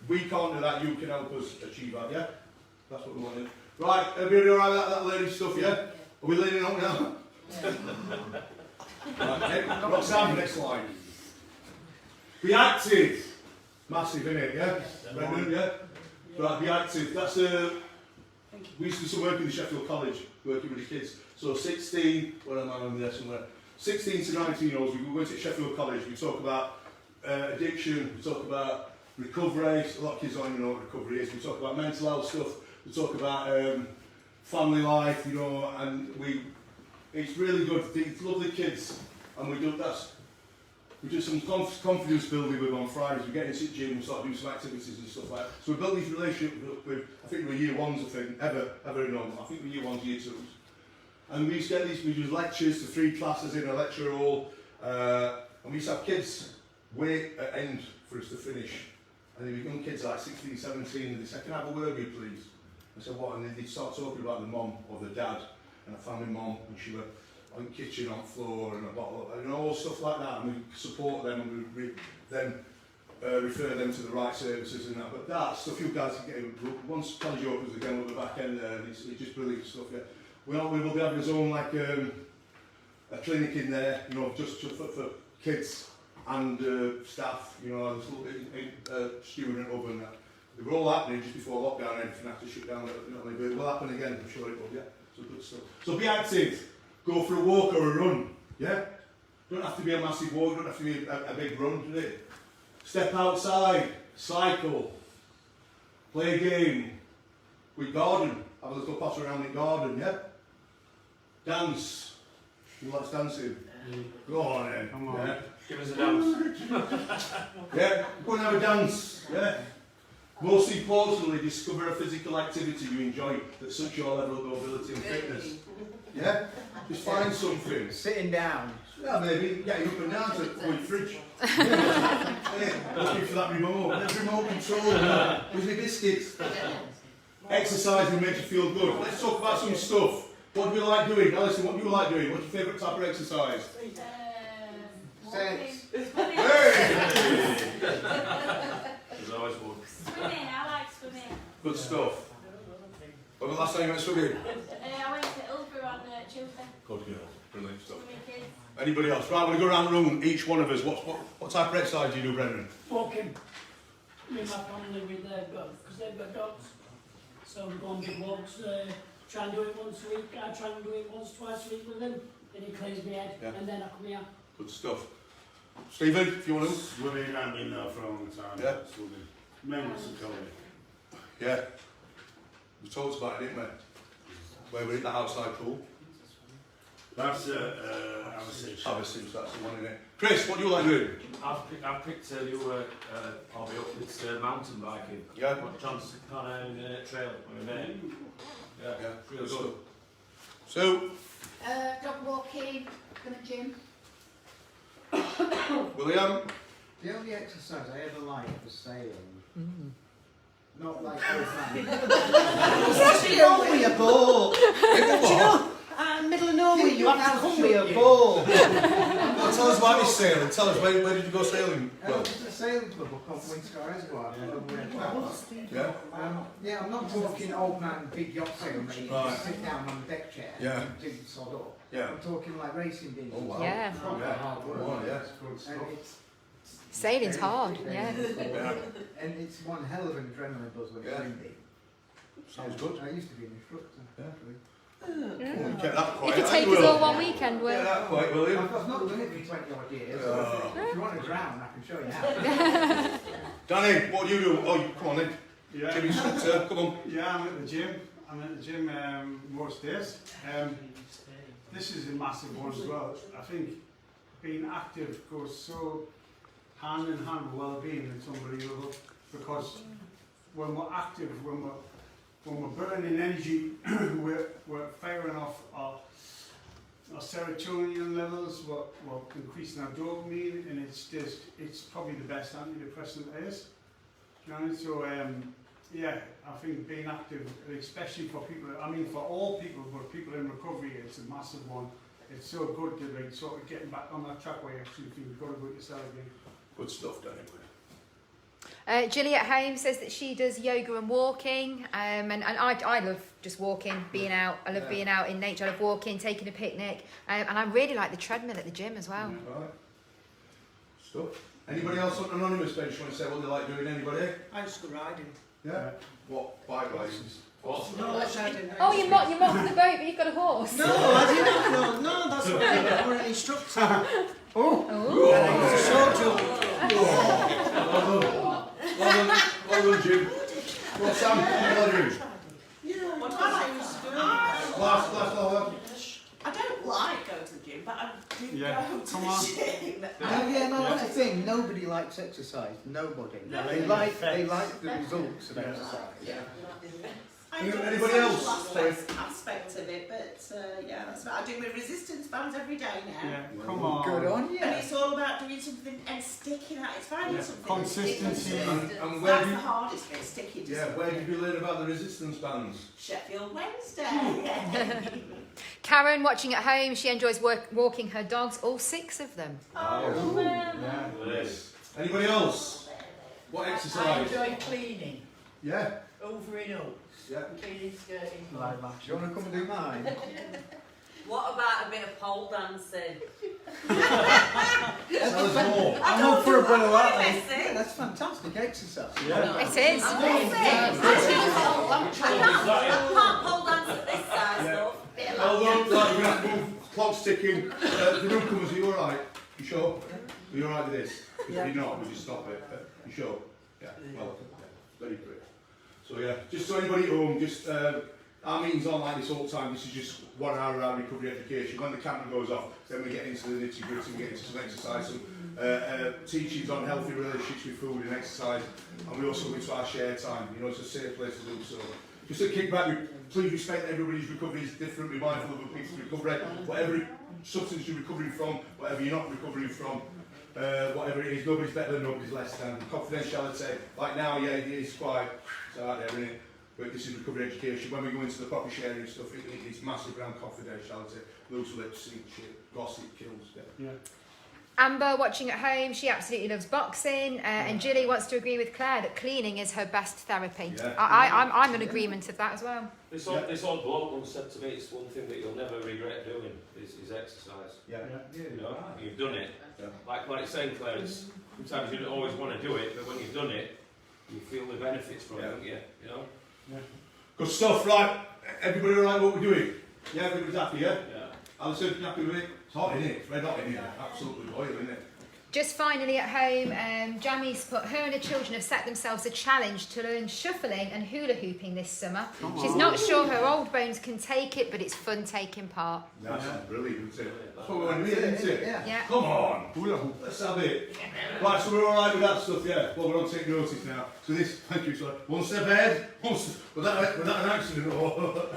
we can't do that. You can help us achieve that. Yeah, that's what we want to do. Right, everybody all right with that lady stuff? Yeah. Are we leaning on now? Right, Roxanne, next slide. Be active. Massive, isn't it? Yeah. Brendan, yeah. Right, be active. That's we used to do some work in the Sheffield College, working with the kids. So 16, where am I on there somewhere? 16 to 19-year-olds, we went to Sheffield College, we talk about addiction, we talk about recovery, a lot of kids don't even know what recovery is, we talk about mental health stuff, we talk about family life, you know, and it's really good, it's lovely kids, and we do some confidence building with them on Fridays. We get into the gym and start doing some activities and stuff like that. So we built these relationships with, I think we were year ones, I think, ever in them. I think we were year ones, year twos. And we used to get these, we do lectures to 3 classes in a lecture hall. And we used to have kids wait at end for us to finish. And they were young kids like 16, 17, and they said, "Can I have a word with you, please?" I said, "What?" And they'd start talking about the mum or the dad. And I found my mum, and she was on the kitchen, on the floor, and a bottle, and all stuff like that. And we support them, and we then refer them to the right services and that. But that stuff, you guys can get, once college opens again, we'll be back in there, and it's just brilliant stuff. Yeah. We will be having our own, like, a clinic in there, you know, just for kids and staff, you know, student hub and that. They were all happening just before lockdown and everything had to shut down, you know, but it will happen again, I'm sure it will, yeah. So good stuff. So be active. Go for a walk or a run, yeah? Don't have to be a massive walk, don't have to be a big run, does it? Step outside, cycle, play a game, we garden, have a little pass around the garden, yeah? Dance. Who likes dancing? Go on then. Come on. Yeah. Give us a dance. Yeah, go and have a dance, yeah? Most importantly, discover a physical activity you enjoy that suits your level of mobility and fitness. Yeah? Just find something. Sitting down. Yeah, maybe getting up and down to the fridge. Yeah, looking for that remote. There's remote control. With my biscuits. Exercising makes you feel good. Let's talk about some stuff. What do you like doing? Alison, what do you like doing? What's your favourite type of exercise? Walking. Hey! There's always one. Swimming, I like swimming. Good stuff. When was the last time you went swimming? I went to Ilford on Tuesday. Good girl. Brilliant stuff. Swimming kids. Anybody else? Right, we're going to go around the room, each one of us. What type of exercise do you do, Brendan? Walking. Me and my family with their dogs, because they've got dogs. So we go on big walks, try and do it once a week. I try and do it once, twice a week with them. Then it clears my head, Yeah. and then I come here. Good stuff. Stephen, if you want to. Swimming, I've been there for a long time. Yeah. Swimming. Mainly psychology. Yeah. We talked about it, didn't we? Where we're in the outside pool. That's Average. Average, that's the one, isn't it? Chris, what do you like doing? I've picked your hobby up. It's mountain biking. Yeah. Trans-Pennine Trail. Yeah, Yeah, really good good. stuff. So, Dog walking, going to gym. William? The only exercise I ever liked was sailing. Not like old man. It's Come with a ball. middle of nowhere, You have to come with a ball. Well, tell us about your sailing. Tell us, where did you go sailing? I was at a sailing club up on Windsor Reservoir. Yeah? Yeah, I'm not talking old man, big yacht sailing where you Right. just sit down on the deck chair Yeah. and do the sod up. Yeah. I'm talking like racing beans. Oh, wow. Yeah. Proper Yeah. hard work. Oh, yeah. And it's Sailing's hard, very yeah. difficult. Yeah. And it's one hell of an adrenaline buzz when it's Yeah. windy. Sounds good. I used to be an instructor. Yeah. Actually. Get that quiet. If you take us all one weekend, Get Will. that quiet, William. I've not done it for 20 odd years. Oh. If you want to drown, I can show you how. Danny, what do you do? Oh, come on then. Yeah. Gym instructor, come on. Yeah, I'm at the gym. I'm at the gym most days. This is a massive one as well. I think being active goes so hand in hand with well-being. It's unbelievable because when we're active, when we're burning energy, we're firing off our serotonin levels, we're increasing our dopamine, and it's probably the best antidepressant there is. You know, so yeah, I think being active, especially for people, I mean for all people, but people in recovery, it's a massive one. It's so good to like sort of getting back on that track where you actually feel you've got to go yourself again. Good stuff, Danny. Gilly at home says that she does yoga and walking, and I love just walking, being out. I love being out in nature. I love walking, taking a picnic, and I really like the treadmill at the gym as well. Right. Stuff. Anybody else on anonymous bench want to say what they like doing? Anybody? I just go riding. Yeah. What bike license? What? No, that's I didn't. Oh, you're mocking the boat, but you've got a horse. No, I didn't. No, that's what I did. I'm an instructor. Oh. And I used to show you. Well done, Jim. Well, Sam, what are you doing? Yeah, what I used to do. Last. I don't like going to the gym, but I do go to come the on. gym. That's the thing. Nobody likes exercise. Nobody. No, They like the results of exercise. I enjoy the Anybody social else? aspect of it, but yeah, that's what I do with resistance bands every day now. Yeah, come on. Good on And you. it's all about doing something and sticking at it. It's finding Yeah, something. consistency. And where That's do the you, hardest bit, sticking to yeah, something. where did you learn about the resistance bands? Sheffield Wednesday. Karen, watching at home, she enjoys walking her dogs, all 6 of them. Oh, Yeah. Yes. Anybody else? What I exercise? enjoy cleaning, Yeah. over and up, Yeah. cleaning, skirting. Do you want to come and do mine? What about a bit of pole dancing? Tell us more. I'm up for a bit of that. Messy. Yeah, that's fantastic exercise. Yeah. It is. I can't pole dance at this size though. Hold on, right, we're going to have to move. Clock's ticking. The newcomers, are you alright? You sure? Are you alright with this? If you're not, we'll just stop it. You sure? Yeah, well, yeah, very quick. So yeah, just so anybody at home, just our meetings aren't like this all the time. This is just 1 hour of our recovery education. When the camera goes off, then we get into the nitty gritty, we get into some exercise, some teachings on healthy relationships with food and exercise, and we also go into our share time. You know, it's a safe place to do so. Just a kickback, please respect that everybody's recovery is different, be mindful of other people's recovery, whatever substance you're recovering from, whatever you're not recovering from, whatever it is, nobody's better than, nobody's less than. Confidentiality, like now, yeah, it is quite, it's out there, isn't it? But this is recovery education. When we go into the proper sharing stuff, it's massive around confidentiality, loose lips, sink shit, gossip kills. Yeah. Amber, watching at home, she absolutely loves boxing, and Gilly wants to agree with Claire that cleaning is her best therapy. Yeah. I'm in agreement of that as well. This old bloke once said to me, it's one thing that you'll never regret doing is exercise. Yeah. You know, you've done it. Yeah. Like it's saying, Claire, it's, sometimes you don't always want to do it, but when you've done it, you feel the benefits from it, don't you? You know? Yeah. Good stuff, right? Everybody alright what we're doing? Yeah, everybody's happy, yeah? Yeah. Alison, you happy with it? It's hot in it, it's red hot in here, absolutely boiling, isn't it? Just finally at home, Jamie's put her and her children have set themselves a challenge to learn shuffling and hula hooping this summer. She's not sure her old bones can take it, but it's fun taking part. That's brilliant, isn't it? That's what we want to hear, isn't it? Yeah. Come on, let's have it. Right, so we're alright with that stuff, yeah? Well, we're on take notice now. So this, thank you, sorry. One step ahead, was that an accident or?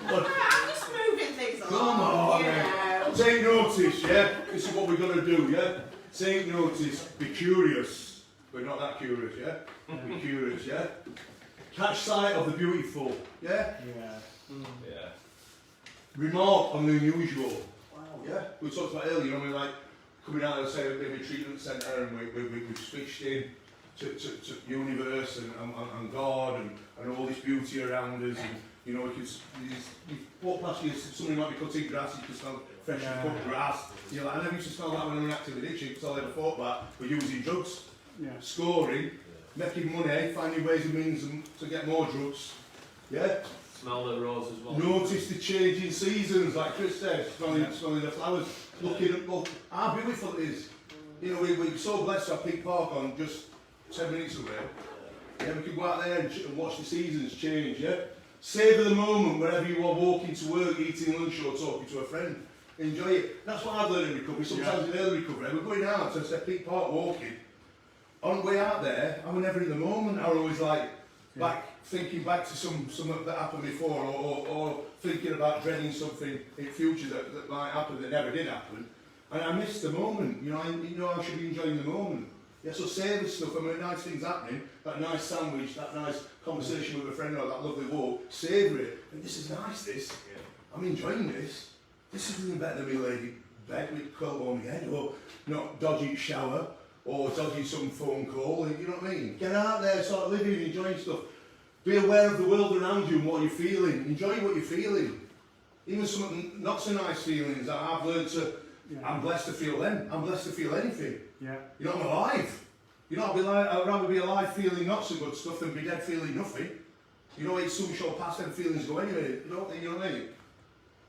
I'm just moving things along. Come on, you man. know. Take notice, yeah? This is what we're going to do, yeah? Take notice, be curious. We're not that curious, yeah? Be curious, yeah? Catch sight of the beautiful, yeah? Yeah. Yeah. Remark on the unusual, yeah? We talked about earlier, when we like coming out of, say, maybe a treatment centre and we've switched in to universe and God and all this beauty around us, and you know, you walk past you, somebody might be cutting grass, you can smell fresh cut grass. You're like, I never used to smell that when I'm active addiction, because all I ever thought about were using drugs, scoring, making money, finding ways and means to get more drugs. Yeah? Smell the rose as well. Notice the changing seasons, like Chris said, smelling the flowers, looking at how beautiful it is. You know, we're so blessed to have Peak Park on just 10 minutes away. Yeah, we can go out there and watch the seasons change, yeah? Savour the moment wherever you are walking to work, eating lunch or talking to a friend. Enjoy it. That's what I've learned in recovery, sometimes in early recovery. We're going out to Peak Park walking. On the way out there, I was never in the moment. I was always like, thinking back to something that happened before, or thinking about dreading something in future that might happen that never did happen. And I missed the moment. You know, I should be enjoying the moment. Yeah, so savour stuff, I mean, nice things happening, that nice sandwich, that nice conversation with a friend or that lovely walk, savour it. And this is nice, this. Yeah. I'm enjoying this. This is even better than my lady bed with quilt on my head, or not dodgy shower, or dodgy some phone call, you know what I mean? Get out there, start living, enjoying stuff. Be aware of the world around you and what you're feeling. Enjoy what you're feeling. Even some not so nice feelings that I've learned to, I'm blessed to feel them. I'm blessed to feel anything. Yeah. You know, I'm alive. You know, I'd rather be alive feeling not so good stuff than be dead feeling nothing. You know, it's some short past them feelings go anyway. You know what I mean?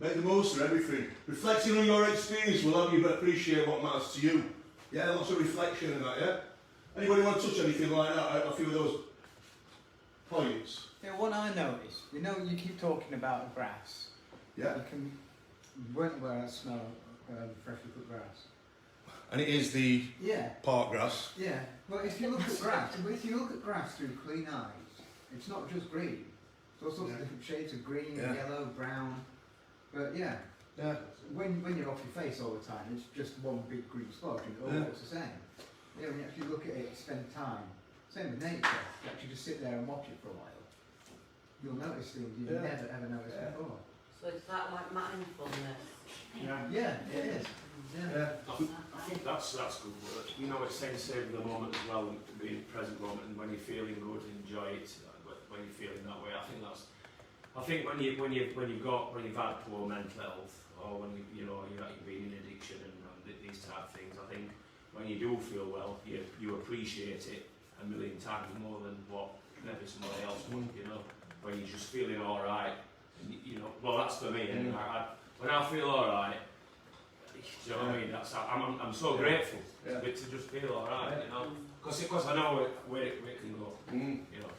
Make the most of everything. Reflecting on your experience will help you appreciate what matters to you. Yeah, lots of reflection and that, yeah? Anybody want to touch anything like that? A few of those points? Yeah, what I noticed, you know, you keep talking about grass. Yeah. You weren't aware I smell freshly cut grass. And it is the park grass. Yeah, but if you look at grass through clean eyes, it's not just green. It's all sorts of different shades of green, yellow, brown. But when you're off your face all the time, it's just one big green splodge and it all looks the same. Yeah, when you actually look at it, spend time. Same with nature. You actually just sit there and watch it for a while. You'll notice things you never ever noticed before. So is that like mindfulness? Yeah, it is. Yeah. I think that's good work. You know, it's saying save the moment as well, and be in the present moment, and when you're feeling good, enjoy it. When you're feeling that way, I think when you've had poor mental health, or when you've been in addiction and these type of things, I think when you do feel well, you appreciate it a million times more than what maybe somebody else would. You know, when you're just feeling all right. You know, well, that's for me. And when I feel all right, do you know what I mean? That's I'm so grateful to just feel all right. You know, because I know where it can go. You know.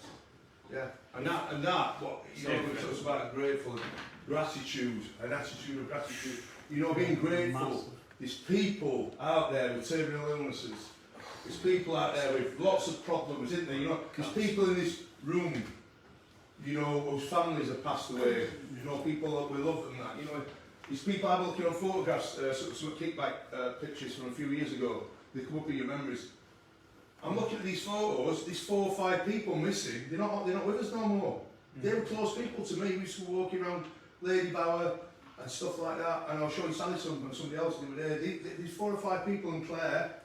Yeah, and that what you know, it talks about grateful, gratitude, an attitude of gratitude. You know, being grateful. There's people out there with terminal illnesses. There's people out there with lots of problems, isn't there? You know, there's people in this room, you know, whose families have passed away. You know, people that we love and that. You know, these people I'm looking on photographs, some kickback pictures from a few years ago. They come up in your memories. I'm looking at these photos. There's 4 or 5 people missing. They're not with us no more. They were close people to me. We used to walk around Lady Bower and stuff like that. And I was showing Sally somebody else the other day. There's 4 or 5 people in Clare.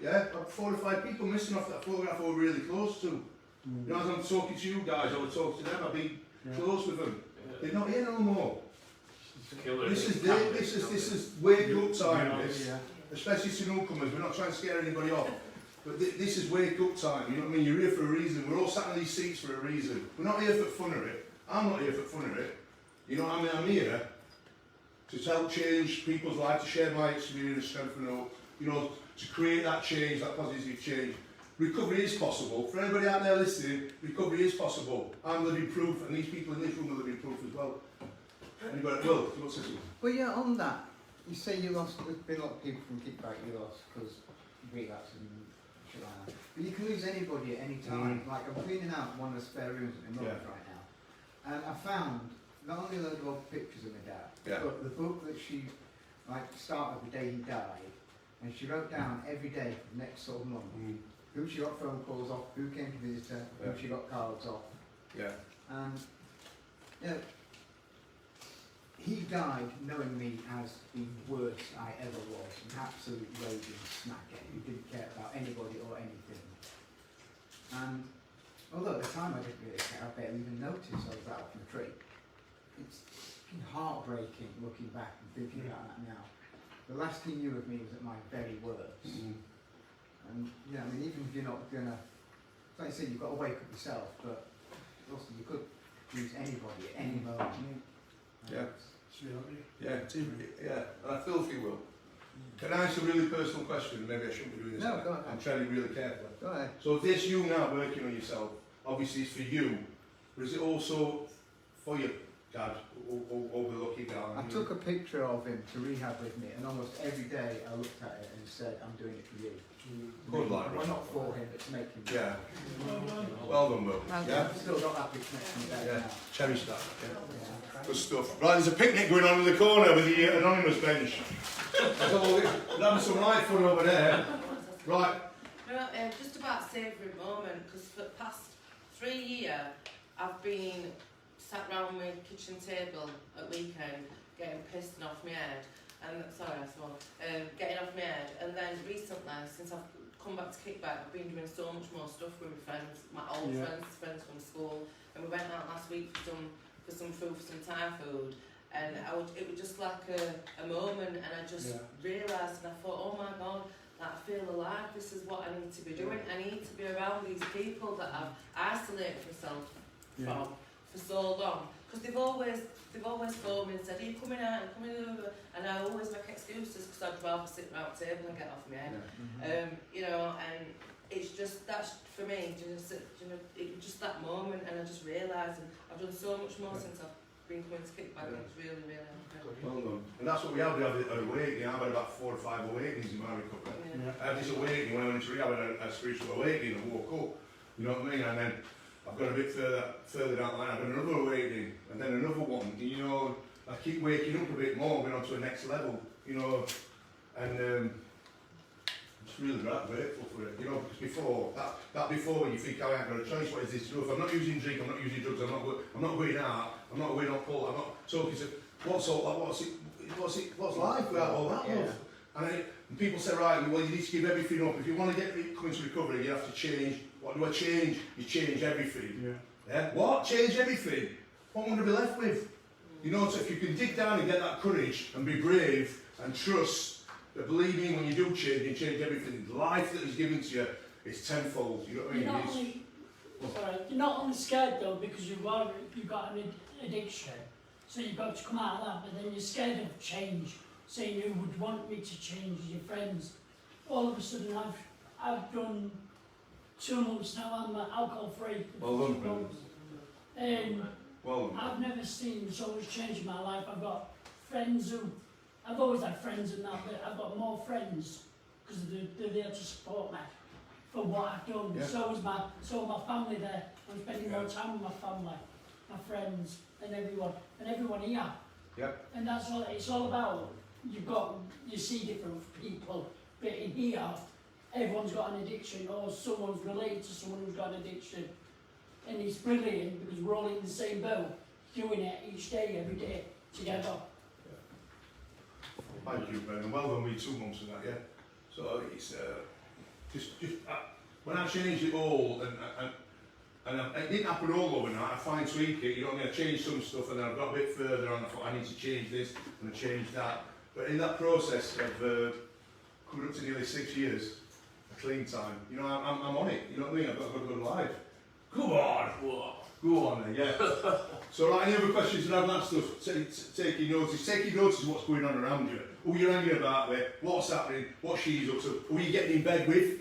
Yeah, 4 or 5 people missing off that photograph. We were really close to. You know, as I'm talking to you guys, I would talk to them. I'd be close with them. They're not here no more. This is wake up time. Especially to newcomers. We're not trying to scare anybody off. But this is wake up time, you know what I mean? You're here for a reason. We're all sat in these seats for a reason. We're not here for fun of it. I'm not here for fun of it. You know what I mean? I'm here to help change people's lives, to share my experience, strengthen hope, you know, to create that change, that positive change. Recovery is possible. For anybody out there listening, recovery is possible. I'm living proof, and these people in this room are living proof as well. Anybody? Will, what's this one? Well, yeah, on that, you say you lost, there's been a lot of people from kickback you lost because relapse and shit like that. But you can lose anybody at any time. Like, I'm cleaning out one of the spare rooms at my mum's right now. And I found not only a load of old pictures of my dad, but the book that she, started the day he died. And she wrote down every day for the next sort of month who she got phone calls off, who came to visit her, who she got cards off. Yeah. And, you know, he died knowing me as the worst I ever was, an absolute raging snacker who didn't care about anybody or anything. And although at the time I didn't really care, I barely even noticed I was out from the tree. It's been heartbreaking looking back and thinking about that now. The last he knew of me was at my very worst. And yeah, I mean, even if you're not gonna, like I said, you've got to wake up yourself, but also you could lose anybody at any moment. Yeah. Yeah, and I feel for you, Will. Can I ask a really personal question? Maybe I shouldn't be doing this. No, go ahead. I'm treading really carefully. Go ahead. So if this you now working on yourself, obviously it's for you, but is it also for your dad, overlooking down? I took a picture of him to rehab with me, and almost every day I looked at it and said, I'm doing it for you. Good lad. Well, not for him, but to make him. Yeah. Well done, Will. Yeah. I've still got that big connection with that now. Cherish that. Good stuff. Right, there's a picnic going on in the corner with the anonymous bench. We're having some light fun over there. Right, Just about savoury moment, because for the past 3 years I've been sat round my kitchen table at weekend getting pissed and off my head, and getting off my head, and then recently, since I've come back to Kickback, I've been doing so much more stuff with my friends, my old friends from school, and we went out last week for some food, for some Thai food, and it was just like a moment, and I just realised, and I thought, oh my God, like, I feel alive, this is what I need to be doing. I need to be around these people that I've isolated myself from for so long. Because they've always phoned me and said, are you coming out, I'm coming over? And I always make excuses because I'd rather sit around the table and get off my head. You know, and it's just, that's for me, it was just that moment, and I just realised, and I've done so much more since I've been coming to Kickback, and it's really, really helpful. Well done. And that's what we have an awakening. I've had about 4 or 5 awakenings in my recovery. I had this awakening when I went into rehab, I had a spiritual awakening and woke up. You know what I mean? And then I've got a bit further down the line, I've had another awakening, and then another one. You know, I keep waking up a bit more, going on to the next level, you know, and I'm just really grateful for it, you know, because before, before when you think, oh, I haven't got a choice, what is this to do? If I'm not using drink, I'm not using drugs, I'm not going out, I'm not going on pull, I'm not talking to, what's life without all that love? And people say, right, well, you need to give everything up. If you want to come into recovery, you have to change. What do I change? You change everything. Yeah? What? Change everything? What am I going to be left with? You know, so if you can dig down and get that courage and be brave and trust that, believe me, when you do change, you change everything. The life that is given to you is tenfold. You know what I mean? You're not only scared though because you've got an addiction, so you've got to come out of that, but then you're scared of change, saying you would want me to change your friends. All of a sudden I've done 2 months now, I'm alcohol free. Well done, and I've never seen so much change in my life. I've got friends I've always had friends and that, but I've got more friends because they're there to support me for what I've done. Yeah. So is my family there. I'm spending more time with my family, my friends, and everyone here. Yep. And that's all it's all about. You see different people, but in here, everyone's got an addiction, or someone's related to someone who's got an addiction. And it's brilliant because we're all in the same boat, doing it each day, every day, together. Thank you, Ben. Well done with 2 months of that, yeah. So it's just when I changed it all, and it didn't happen all overnight. I fine tweak it. You know what I mean? I changed some stuff, and then I got a bit further, and I thought I need to change this and I changed that. But in that process of coming up to nearly 6 years, a clean time. You know, I'm on it. You know what I mean? I've got a good life. Come on, go on then, yeah. So, right, any other questions around that stuff? Taking notice. Taking notice of what's going on around you. Who you're hanging about with, what's happening, what she's up to, who are you getting in bed with?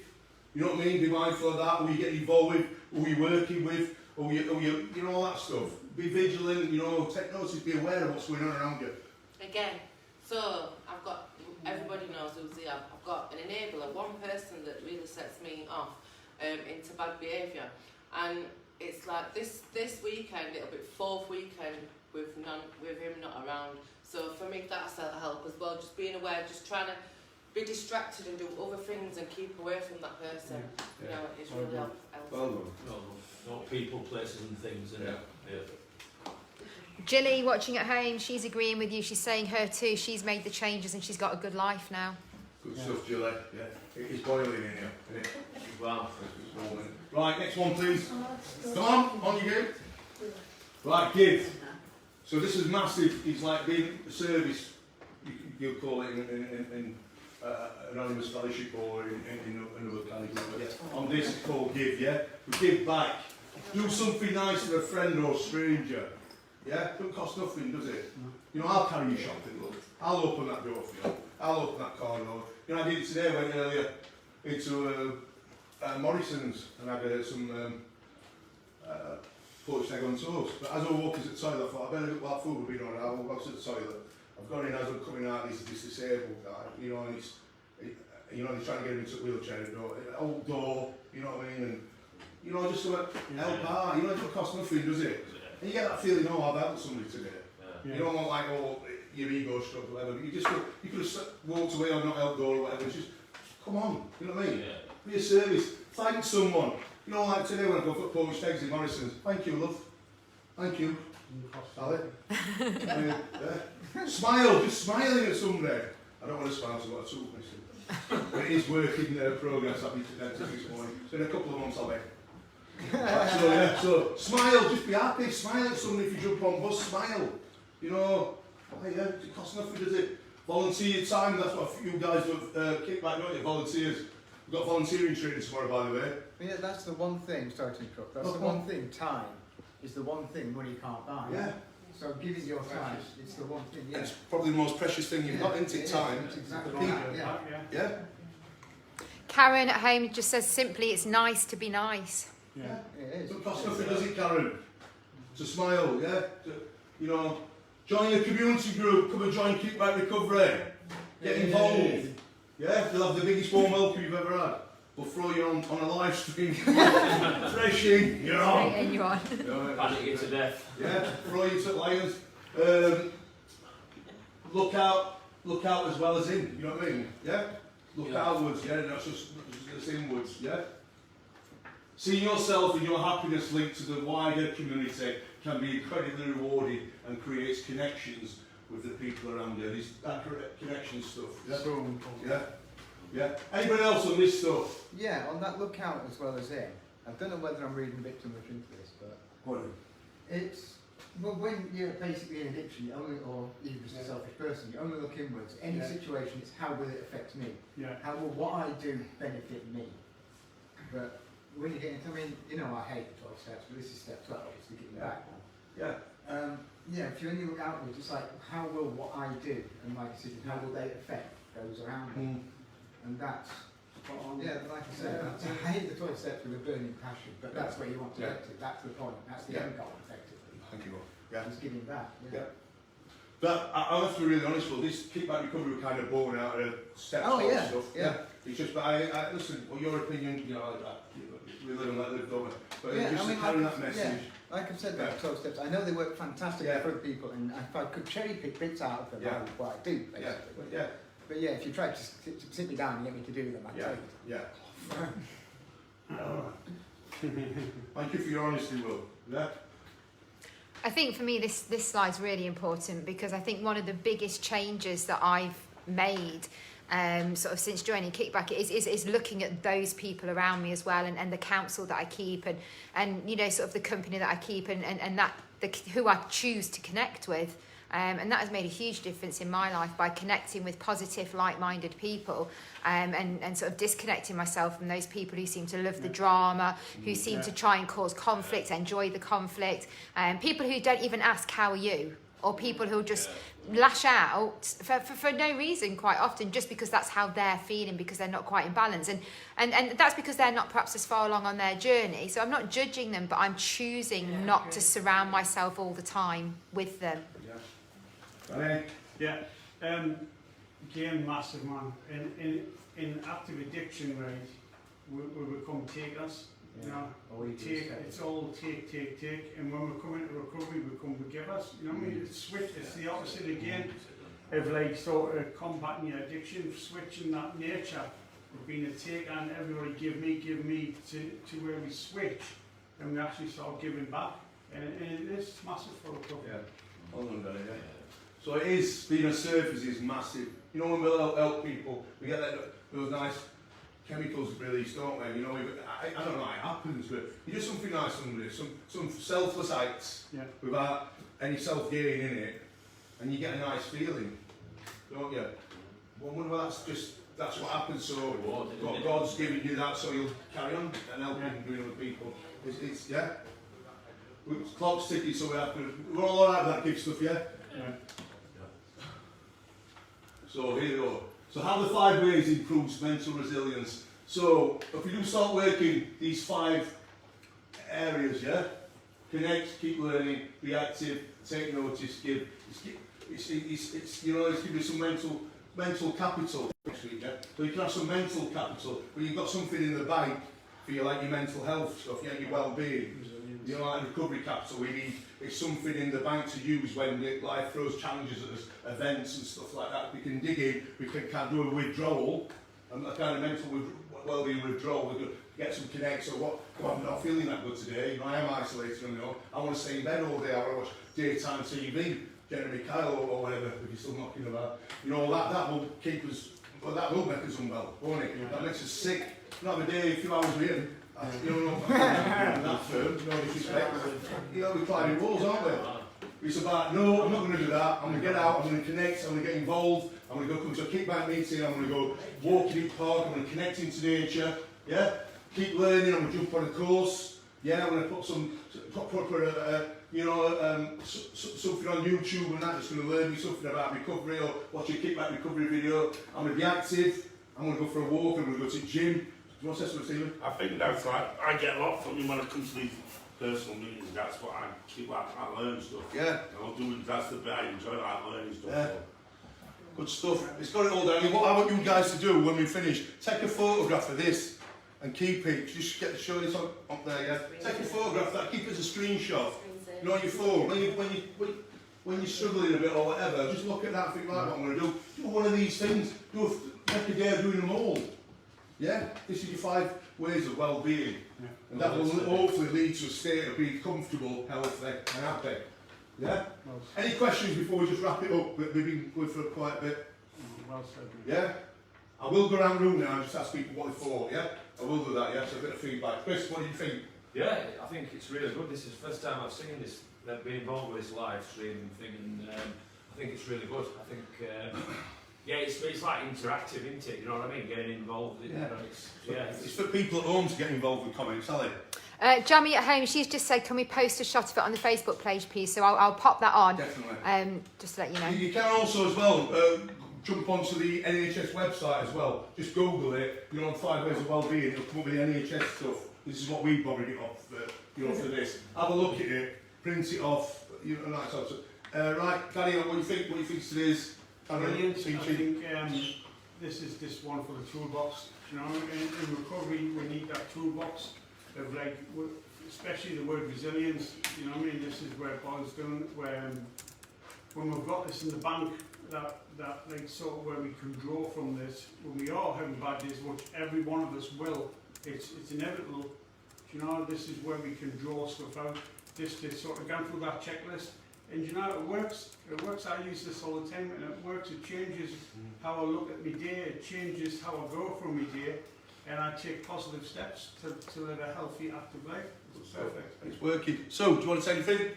You know what I mean? Be mindful of that. Who are you getting involved with? Who are you working with? Who you know, all that stuff. Be vigilant, you know, take notice, be aware of what's going on around you. Again, so I've got, everybody knows who's here. I've got an enabler, one person that really sets me off into bad behaviour. And it's like this weekend, it'll be 4th weekend with him not around. So for me, that's a help as well. Just being aware, just trying to be distracted and do other things and keep away from that person. You know, it's really helpful. Well done. Not people, places and things, isn't it? Jilly, watching at home, she's agreeing with you. She's saying her too. She's made the changes and she's got a good life now. Good stuff, Jilly. Yeah, it is boiling in here, isn't it? Wow. Right, next one, please. Come on you go. Right, kids. So this is massive. It's like being a service. You'll call it in anonymous fellowship or in another category. Yeah. On this, it's called give. Yeah, we give back. Do something nice for a friend or stranger. Yeah, don't cost nothing, does it? You know, I'll carry you shopping, look. I'll open that door for you. I'll open that car door. You know, I did it today. I went earlier into Morrison's and I had some poached egg on toast. But as I was walking to the toilet, I thought, I better look what food would be on. I'll go to the toilet. I've gone in as I'm coming out, this disabled guy, you know, and he's trying to get him into a wheelchair, old door, you know what I mean, and, you know, just help out, you know, it doesn't cost nothing, does it? And you get that feeling, oh, I've helped somebody today. You don't want like, oh, your ego struck or whatever, but you could have walked away or not helped or whatever, it's just, come on, you know what I mean? Be a service. Thank someone. You know, like today when I go for poached eggs in Morrison's. Thank you, love. Thank you. Ali. Smile, just smiling at somebody. I don't want to smile, so I've got a toothbrush. But it is work in progress. I've been to dentist this morning. So in a couple of months I'll be. So smile, just be happy. Smile at somebody if you jump on bus. Smile. You know, it costs nothing, does it? Volunteer time, that's what you guys do kickback, don't you? Volunteers. We've got volunteering training tomorrow, by the way. Yeah, that's the one thing, sorry to interrupt, that's the one thing, time is the one thing money can't buy. Yeah. So giving your time, it's the one thing, yeah. It's probably the most precious thing you've got, isn't it? Time. It's exactly The right, people. yeah. Karen at home just says simply, it's nice to be nice. Yeah. It is. Doesn't cost nothing, does it, Karen? To smile, yeah? You know, join a community group, come and join Kickback Recovery. Get involved. Yeah, they'll have the biggest warm welcome you've ever had. We'll throw you on a live stream. Fresh in, you're on. And you're on. Panic you to death. Yeah, throw you to lions. Look out as well as in, you know what I mean? Yeah? Look outwards, yeah, not just inwards, yeah? Seeing yourself and your happiness linked to the wider community can be incredibly rewarding and creates connections with the people around you. That connection stuff. Yeah? So important. Yeah? Yeah? Anybody else on this stuff? Yeah, on that lookout as well as in. I don't know whether I'm reading a bit too much into this, but Go on. it's, well, when you're basically in addiction, you only, or even just a selfish person, you only look inwards. Any situation, it's how will it affect me? Yeah. How will what I do benefit me? But when you get into, I mean, you know, I hate 12 steps, but this is step 12, it's getting back now. Yeah. Yeah, if you only look outwards, it's like, how will what I do and my decision, how will they affect those around me? And that's, yeah, like I said, I hate the 12 steps with a burning passion, but that's where you want to get to. That's the point. That's the end goal, effectively. Thank you. Yeah. Just giving back. Yeah. But I have to be really honest with this Kickback Recovery were kind of born out of steps and stuff. Yeah. It's just, but I listen, well, your opinion, you know, we live and let live, don't we? But Yeah, just I mean, carrying like, that message. Like I've said about 12 steps, I know they work fantastically for other people, and if I could cherry pick bits out of them, I would, what I do, basically. Yeah. But yeah, if you try to sit me down and get me to do them, I'd take it. Yeah. Thank you for your honesty, Will. Yeah. I think for me this slide's really important because I think one of the biggest changes that I've made sort of since joining Kickback is looking at those people around me as well, and the council that I keep, and you know, sort of the company that I keep, and that who I choose to connect with. And that has made a huge difference in my life by connecting with positive, like-minded people, and sort of disconnecting myself from those people who seem to love the drama, who seem to try and cause conflict, enjoy the conflict, people who don't even ask, how are you? Or people who just lash out for no reason quite often, just because that's how they're feeling, because they're not quite in balance. And that's because they're not perhaps as far along on their journey. So I'm not judging them, but I'm choosing not to surround myself all the time with them. Yeah, again, massive man. In active addiction, right, we become takers. You know, it's all take, and when we come into recovery, we become givers. You know what I mean? It's switch. It's the opposite again of like sort of combating your addiction, switching that nature of being a taker and everybody give me to where we switch, and we actually start giving back, and it is massive for recovery. Yeah. Hold on, Danny, yeah. So it is, being a service is massive. You know, when we help people, we get those nice chemicals released, don't we? You know, I don't know how it happens, but you do something nice for somebody, some selfless acts without any self-gain in it, and you get a nice feeling, don't you? Well, that's what happens. So God's giving you that, so you'll carry on and helping doing other people. It's clock's ticking, so we're all alright with that give stuff, yeah? So here we go. So how the 5 ways improves mental resilience. So if you do start working these 5 areas, yeah? Connect, keep learning, be active, take notice, give. It's you know, it's giving you some mental capital next week, yeah? So you can have some mental capital, but you've got something in the bank for your mental health stuff, yeah, your well-being. You know, like recovery capital, it's something in the bank to use when life throws challenges at us, events and stuff like that. We can dig in, we can do a withdrawal, and a kind of mental well-being withdrawal. We get some connect. So what? Well, I'm not feeling that good today. You know, I am isolated on my own. I want to stay in bed all day. I want to watch daytime TV, Jeremy Kyle or whatever. If you're still knocking about, you know, that will keep us. Well, that will make us unwell, won't it? Yeah. That makes us sick. Not a day, a few hours with him. You know, that firm, no disrespect. You know, we're climbing walls, aren't we? It's about, no, I'm not going to do that. I'm going to get out, I'm going to connect, I'm going to get involved, I'm going to go come to a kickback meeting, I'm going to go walking in the park, I'm going to connect into nature, yeah? Keep learning, I'm going to jump on a course, yeah? I'm going to put some, you know, something on YouTube and that, that's going to learn me something about recovery or watch a kickback recovery video. I'm going to be active, I'm going to go for a walk, I'm going to go to the gym. Do you want to say something, Stephen? I think that's like, I get a lot from you when it comes to these personal meetings. That's what I keep, I learn stuff. Yeah. That's the bit I enjoy, like learning stuff. Yeah. Good stuff. It's got it all down. What I want you guys to do when we finish, take a photograph of this and keep it. Just get show this up there, yeah? Take a photograph of that, keep it as a screenshot. You know, on your phone. When you're struggling a bit or whatever, just look at that and think, right, what I'm going to do. Do one of these things. Make a day of doing them all. Yeah? This is your 5 ways of well-being. Yeah. And that will hopefully lead to a state of being comfortable, healthy and happy. Yeah? Well, any questions before we just wrap it up? We've been going for quite a bit. Well said. Yeah? I will go around the room now and just ask people what they thought, yeah? I will do that, yeah? So a bit of feedback. Chris, what do you think? Yeah, I think it's really good. This is the first time I've seen this, been involved with this live streaming thing, and I think it's really good. I think, yeah, it's like interactive, isn't it? You know what I mean? Getting involved. It's for people at home to get involved with comments, are they? Jamie at home, she's just said, can we post a shot of it on the Facebook page, please? So I'll pop that on. Definitely. Just to let you know. You can also as well jump onto the NHS website as well. Just Google it. You know, on 5 ways of well-being, it'll come up with the NHS stuff. This is what we borrowed it off, you know, for this. Have a look at it, print it off. You know, that sort of stuff. Right, Danny, what do you think? What do you think today's? Brilliant. I think this is just one for the toolbox. You know, in recovery, we need that toolbox of like, especially the word resilience. You know what I mean? This is where it boils down. Where when we've got this in the bank, that like sort of where we can draw from this. When we are having bad days, which every one of us will, it's inevitable. You know, this is where we can draw stuff out. Just to sort of go through that checklist. And you know, it works. It works. I use this all the time, and it works. It changes how I look at my day. It changes how I go through my day, and I take positive steps to live a healthy, active life. It's perfect. It's working. So, do you want to say anything?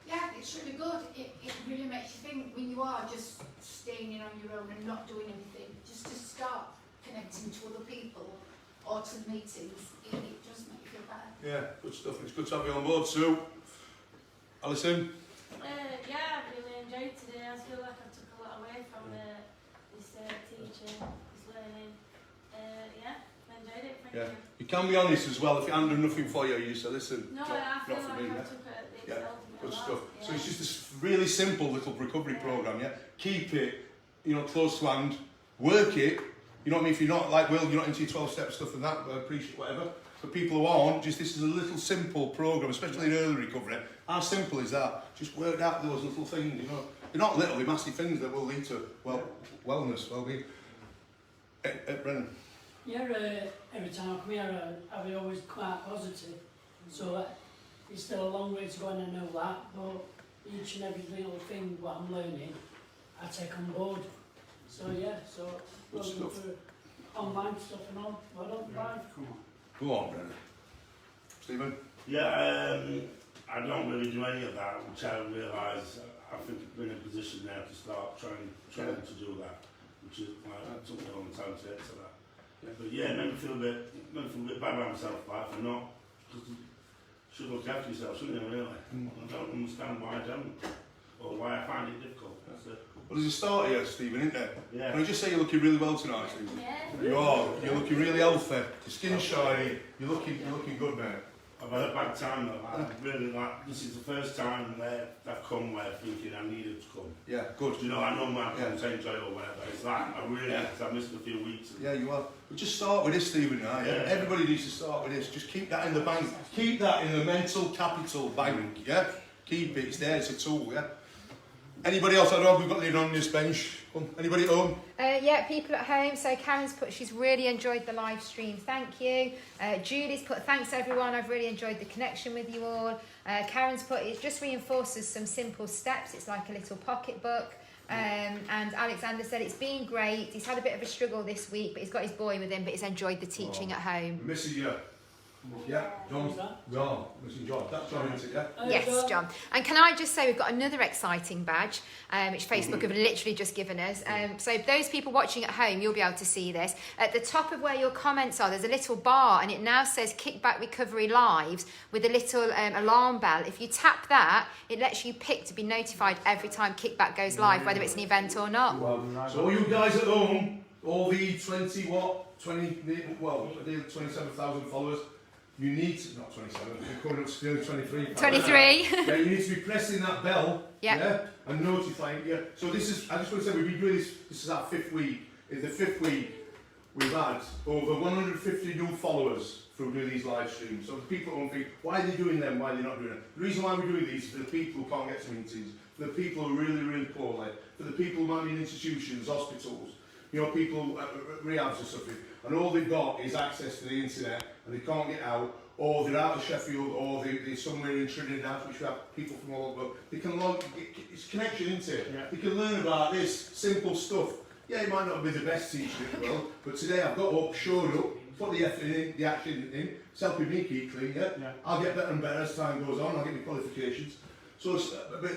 Yeah, it's really good. It really makes you think when you are just staying in on your own and not doing anything, just to start connecting to other people or to meetings. It does make you feel better. Yeah, good stuff. It's good to have you on board, Sue. Alison. Yeah, I really enjoyed today. I feel like I took a lot away from this teaching, this learning. Yeah, I enjoyed it. Thank you. You can be honest as well. If it hadn't done nothing for you, you say, listen. No, I feel like I took it. Yeah, good stuff. Yeah. So it's just this really simple little recovery program. Yeah, keep it, you know, close to hand. Work it. You know what I mean? If you're not like Will, you're not into your 12-step stuff and that. I appreciate whatever. For people who aren't, just this is a little simple program, especially in early recovery. How simple is that? Just work out those little things, you know. They're not little, they're massive things that will lead to wellness, well-being. Brennan. Yeah, every time I come here, I'm always quite positive. So it's still a long way to go, and I know that. But each and every little thing what I'm learning, I take on board. So yeah, so looking for online stuff and all. Well done, bye. Come on. Go on, Brennan. Stephen? Yeah, I don't really do any of that, which I realise I think I've been in a position now to start trying to do that, which is like, it took me a long time to get to that. Yeah. But yeah, it made me feel a bit bad about myself, like, for not, because you should look after yourself, shouldn't you, really? I don't understand why I don't, or why I find it difficult. Well, there's a start here, Stephen, isn't there? Yeah. Can I just say you're looking really well tonight, Stephen? Yeah. You are. You're looking really healthy. Your skin's shiny. You're looking good, mate. I've had a bad time though. I really this is the first time where I've come where thinking I needed to come. Yeah, good. You know, I know my content joy or whatever. It's like I really, I missed a few weeks. Yeah, you are. But just start with this, Stephen. Right? Yeah. Everybody needs to start with this. Just keep that in the bank. Keep that in the mental capital bank. Yeah. Keep it. It's there. It's a tool. Yeah. Anybody else? I don't know if we've got the anonymous bench. Anybody at home? Yeah, people at home. So Karen's put she's really enjoyed the live stream. Thank you. Julie's put thanks everyone. I've really enjoyed the connection with you all. Karen's put it just reinforces some simple steps. It's like a little pocket book. And Alexander said it's been great. He's had a bit of a struggle this week, but he's got his boy with him. But he's enjoyed the teaching at home. We're missing you. Yeah, John. John. Missing John. That's John, isn't it? Yeah. Yes, John. And can I just say we've got another exciting badge, which Facebook have literally just given us. So those people watching at home, you'll be able to see this. At the top of where your comments are, there's a little bar, and it now says Kickback Recovery Lives with a little alarm bell. If you tap that, it lets you pick to be notified every time Kickback goes live, whether it's an event or not. So all you guys at home, all the 27,000 followers, you need to, not 27, we're coming up to nearly 23. 23. Yeah, you need to be pressing that bell, Yep. yeah, and notifying you. So this is, I just want to say, we've been doing this is our 5th week. It's the 5th week we've had over 150 new followers through doing these live streams. So the people don't think, why are they doing them, why are they not doing it? The reason why we're doing these is for the people who can't get to meetings, for the people who are really, really poorly, for the people who might be in institutions, hospitals, you know, people at rehabs or something, and all they've got is access to the internet, and they can't get out, or they're out of Sheffield, or they're somewhere in Trinidad, which we have people from all over. They can log, it's connection, isn't it? Yeah. They can learn about this simple stuff. Yeah, it might not be the best teaching in the world, but today I've got up, showed up, put the effort in, the action in, it's helping me keep clean, yeah? I'll get better and better as time goes on, I'll get my qualifications. So, it's, but,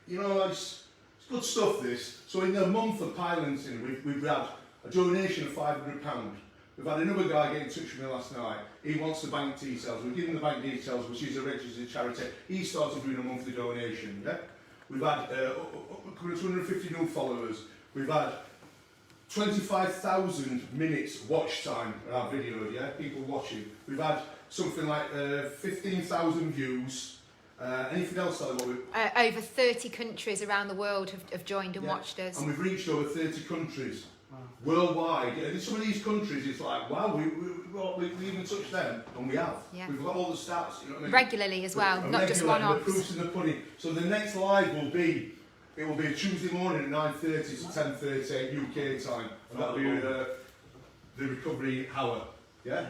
you know, it's good stuff, this. So in the month of piloting, we've had a donation of £500. We've had another guy get in touch with me last night. He wants the bank details. We've given him the bank details, which is a registered charity. He started doing a monthly donation. Yeah? We've had 250 new followers. We've had 25,000 minutes watch time on our videos. Yeah, people watching. We've had something like 15,000 views. Anything else that over 30 countries around the world have joined and watched us. And we've reached over 30 countries. Worldwide. In some of these countries, it's like, wow, we even touched them, and we have. Yeah. We've got all the stats, you know what I mean? Regularly as well, not just one-offs. The proof's in the pudding. So the next live will be a Tuesday morning at 9:30 to 10:30 UK time, and that'll be the recovery hour. Yeah?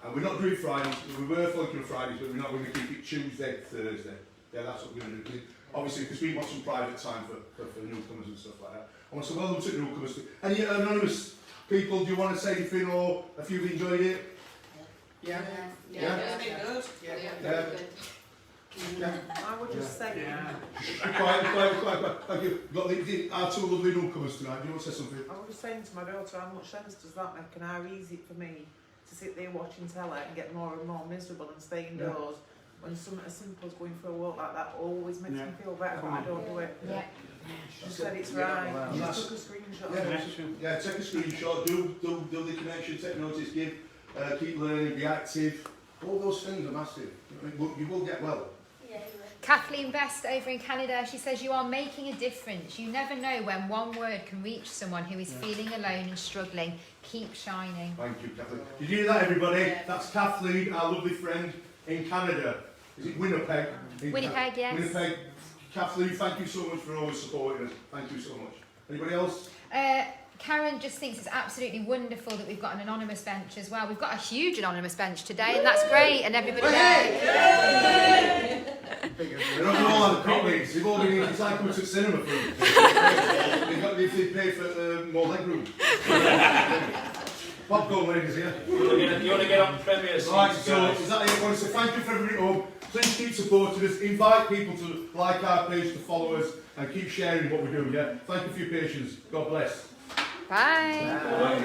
And we're not doing Fridays. We were focusing on Fridays, but we're not going to keep it Tuesday, Thursday. Yeah, that's what we're going to do. Obviously, because we want some private time for newcomers and stuff like that. I want to welcome to newcomers. Any anonymous people, do you want to say anything, or if you've enjoyed it? Yeah. It's been good. Yeah. I would just say. Quiet. Thank you. Got our 2 lovely newcomers tonight. Do you want to say something? I was saying to my daughter, how much sense does that make, and how easy for me to sit there watching telly and get more and more miserable and stay indoors. When something as simple as going for a walk like that always makes me feel better, but I don't do it. Yeah. She said it's right. Just took a screenshot. Yeah, take a screenshot, do the connection, take notice, give, keep learning, be active. All those things are massive. You will get well. Kathleen Best over in Canada, she says, you are making a difference. You never know when one word can reach someone who is feeling alone and struggling. Keep shining. Thank you, Kathleen. Did you hear that, everybody? That's Kathleen, our lovely friend in Canada. Is it Winnipeg? Winnipeg, yes. Winnipeg. Kathleen, thank you so much for always supporting us. Thank you so much. Anybody else? Karen just thinks it's absolutely wonderful that we've got an anonymous bench as well. We've got a huge anonymous bench today, and that's great. And everybody there. They're not all on comics. They've all been. It's like coming to cinema film. They pay for more leg room. Popcorn ladies here. You want to get on Premier Seats, right, so is that it? I want to say thank you for everybody at home. Please keep supporting us. Invite people to like our page, to follow us, and keep sharing what we do. Yeah. Thank you for your patience. God bless. Bye. Bye.